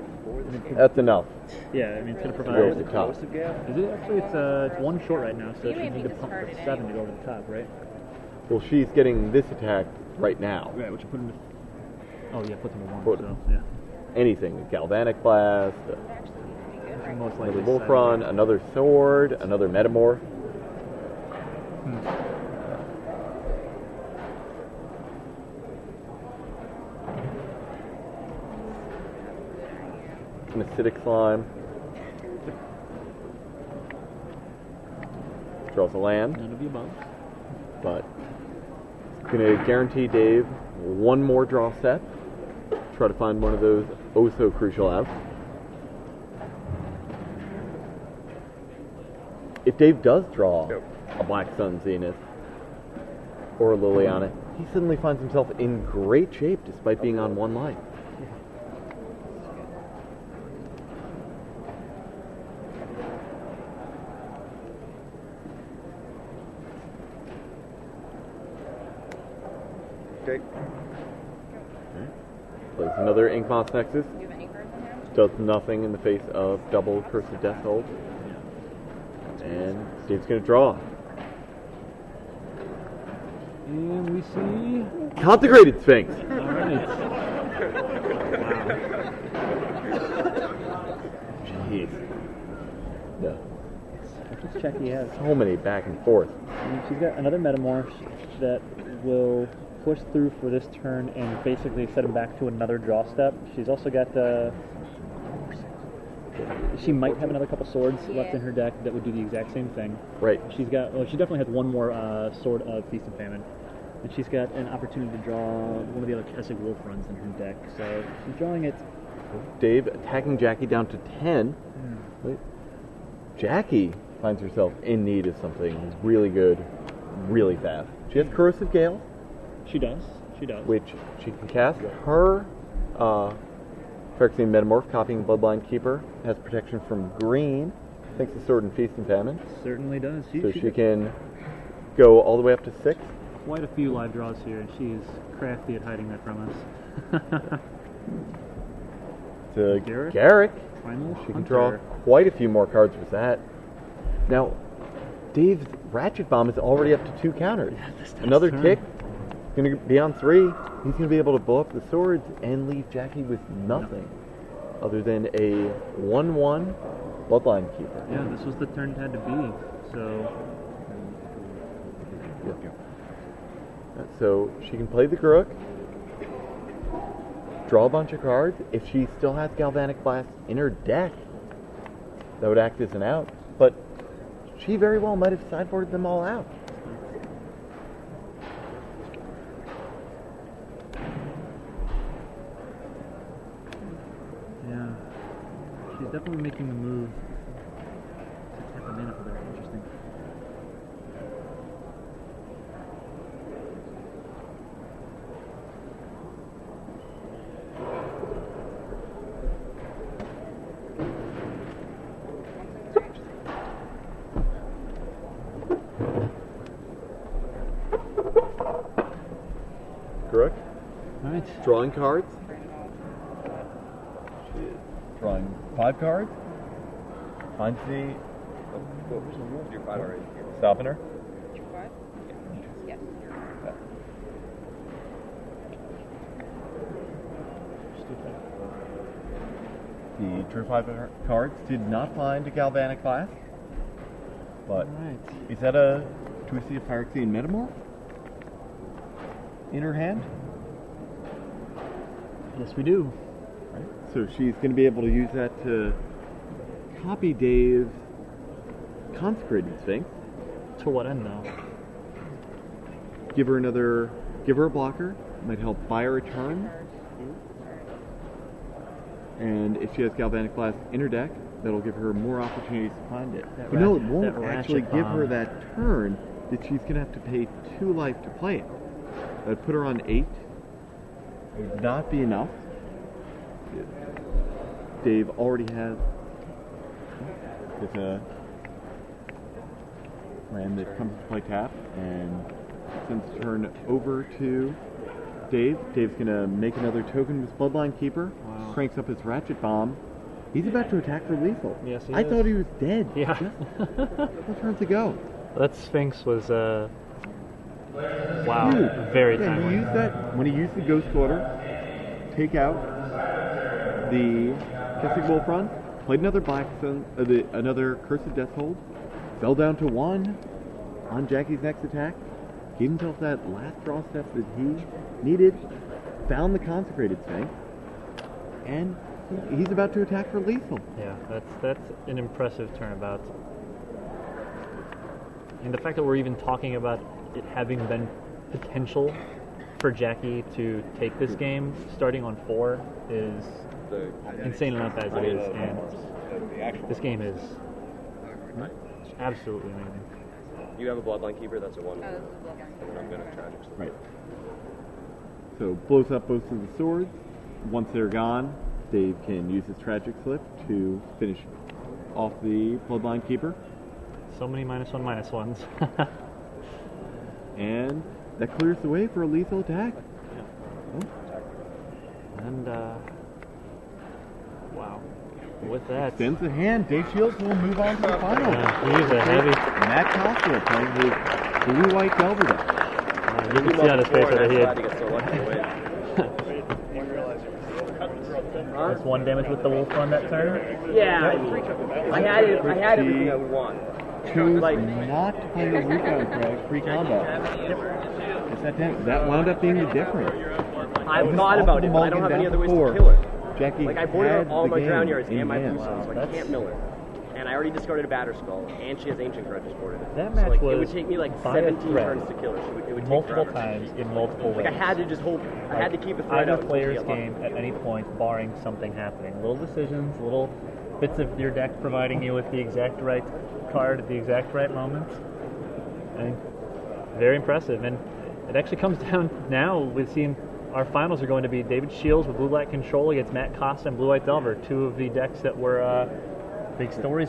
E: that's enough.
B: Yeah, I mean, it's going to
E: Go
B: provide...
E: over the top.
B: Is it actually? It's 1 short right now, so
C: You
B: she
C: may
B: need
C: be
B: to pump for
C: discarding
B: 7 to go over the top, right?
E: Well, she's getting this attack right now.
B: Right, which will put him to... Oh, yeah, puts him to 1,
E: Put-
B: so, yeah.
E: Anything. Galvanic Blast.
B: most likely.
E: Another Wolf Run, another Sword, another Metamorph. An Acidic Slime. Draws a land.
B: None of the above.
E: But it's going to guarantee Dave one more draw step. Try to find one of those oh so crucial outs. If Dave does draw a Black Sun Zenith or a Liliana, he suddenly finds himself in great shape despite being on one life.
D: Okay.
E: Plays another Inkmoth Nexus.
C: Do you have any cards in there?
E: Does nothing in the face of double Curse of Death Hold. And Dave's going to draw.
B: And we see...
E: Consecrated Sphinx.
B: All right.
E: Jeez. No.
B: Let's check he has.
E: So many back and forth.
B: And she's got another Metamorph that will push through for this turn and basically set him back to another draw step. She's also got she might have another couple swords left in her deck that would do the exact same thing.
E: Right.
B: She's got, well, she definitely has one more sword of Feast and Famine. And she's got an opportunity to draw one of the other Kessig Wolf runs in her deck. So she's drawing it.
E: Dave attacking Jackie down to 10. Wait. Jackie finds herself in need of something really good, really fast. She has Corrosive Gale,
B: She does. She does.
E: which she can cast. Her Phyrexian Metamorph, copying Bloodline Keeper, has protection from green, thanks to Sword and Feast and Famine.
B: Certainly does.
E: So she can go all the way up to 6.
B: Quite a few live draws here, and she is crafty at hiding that from us.
E: To
B: Garrick?
E: Garrick.
B: Primal
E: She can
B: Hunter.
E: draw quite a few more cards with that. Now, Dave's Ratchet Bomb is already up to 2 counters. Another
B: turn.
E: tick, going to be on 3. He's going to be able to blow up the swords and leave Jackie with nothing other than a 1/1 Bloodline Keeper.
B: Yeah, this was the turn it had to be. So
E: So she can play the Grook, draw a bunch of cards. If she still has Galvanic Blast in her deck, that would act as an out. But she very well might have sideboarded them all out.
B: yeah, she's definitely making the move to tap a mana for there. Interesting.
E: Grook,
B: All right.
E: drawing cards. She is drawing 5 cards. Finds the
D: You're 5 already.
E: stopping her.
C: Your five? Yes.
E: The drew 5 cards. Did not find a Galvanic Blast. But
B: All right.
E: is that a... Do we see a Phyrexian Metamorph in her hand?
B: Yes, we do.
E: Right. So she's going to be able to use that to copy Dave's Consecrated Sphinx.
B: To what end, though?
E: Give her a blocker. Might help buy her a turn. And if she has Galvanic Blast in her deck, that'll give her more opportunities to find it.
B: That
E: But no, it
B: ratchet-
E: won't
B: that
E: actually
B: ratchet
E: give her
B: bomb.
E: that turn that she's going to have to pay 2 life to play it. That would put her on 8. It would not be enough. Dave already has a land that comes to play tap and sends the turn over to Dave. Dave's going to make another token with Bloodline Keeper.
B: Wow.
E: Cranks up his Ratchet Bomb. He's about to attack for lethal.
B: Yes, he
E: I
B: is.
E: thought he was dead.
B: Yeah.
E: Just a couple turns ago.
F: That Sphinx was, wow, very
E: Yeah,
F: timely.
E: he used that when he used the Ghost Quarter. Take out the Kessig Wolf Run, played another another Curse of Death hold, fell down to 1 on Jackie's next attack, gave himself that last draw step that he needed, found the Consecrated Sphinx, and he's about to attack for lethal.
B: Yeah, that's an impressive turnabout. And the fact that we're even talking about it having been potential for Jackie to take this game starting on 4 is insane enough as it is, and this game is absolutely amazing.
D: You have a Bloodline Keeper, that's a 1-1.
C: Oh, this is a block.
D: And then I'm going to Tragic Slip.
E: Right. So blows up both of the swords. Once they're gone, Dave can use his Tragic Slip to finish off the Bloodline Keeper.
B: So many -1/-1s.
E: And that clears the way for a lethal attack.
B: And, wow. With that,
E: Extends the hand. Dave Shields will move on to the final.
B: he's a heavy.
E: Matt Costa playing his blue-white Delver deck.
B: You can see on his face that he had
D: to get so lucky to win.
B: that's 1 damage with the wolf on that turn.
D: Yeah, I had everything I would want.
E: Choose not to play the rebound crack pre-combat. That wound up being the difference.
D: I've thought about it, but I don't have any other ways to kill it.
E: Jackie
D: Like, I boarded
E: had
D: all
E: the
D: my
E: game
D: drown yards
E: in
D: and my
E: hand.
D: blue stones, so I can't mill it. And I already discarded a Batter Skull, and she has Ancient Grudges boarded.
B: That
D: So,
B: match
D: like,
B: was
D: it would take me like
B: by a
D: 17
B: thread.
D: turns to kill her. It would take
B: Multiple
D: forever.
B: times in multiple ways.
D: Like, I had to just hold, I had to keep a thread
B: Either
D: out. until she
B: player's
D: got lucky.
B: game at any point, barring something happening. Little decisions, little bits of your deck providing you with the exact right card at the exact right moments. And very impressive. And it actually comes down now with seeing our finals are going to be David Shields with Blue-Black Control against Matt Costa and Blue-White Delver, 2 of the decks that were big stories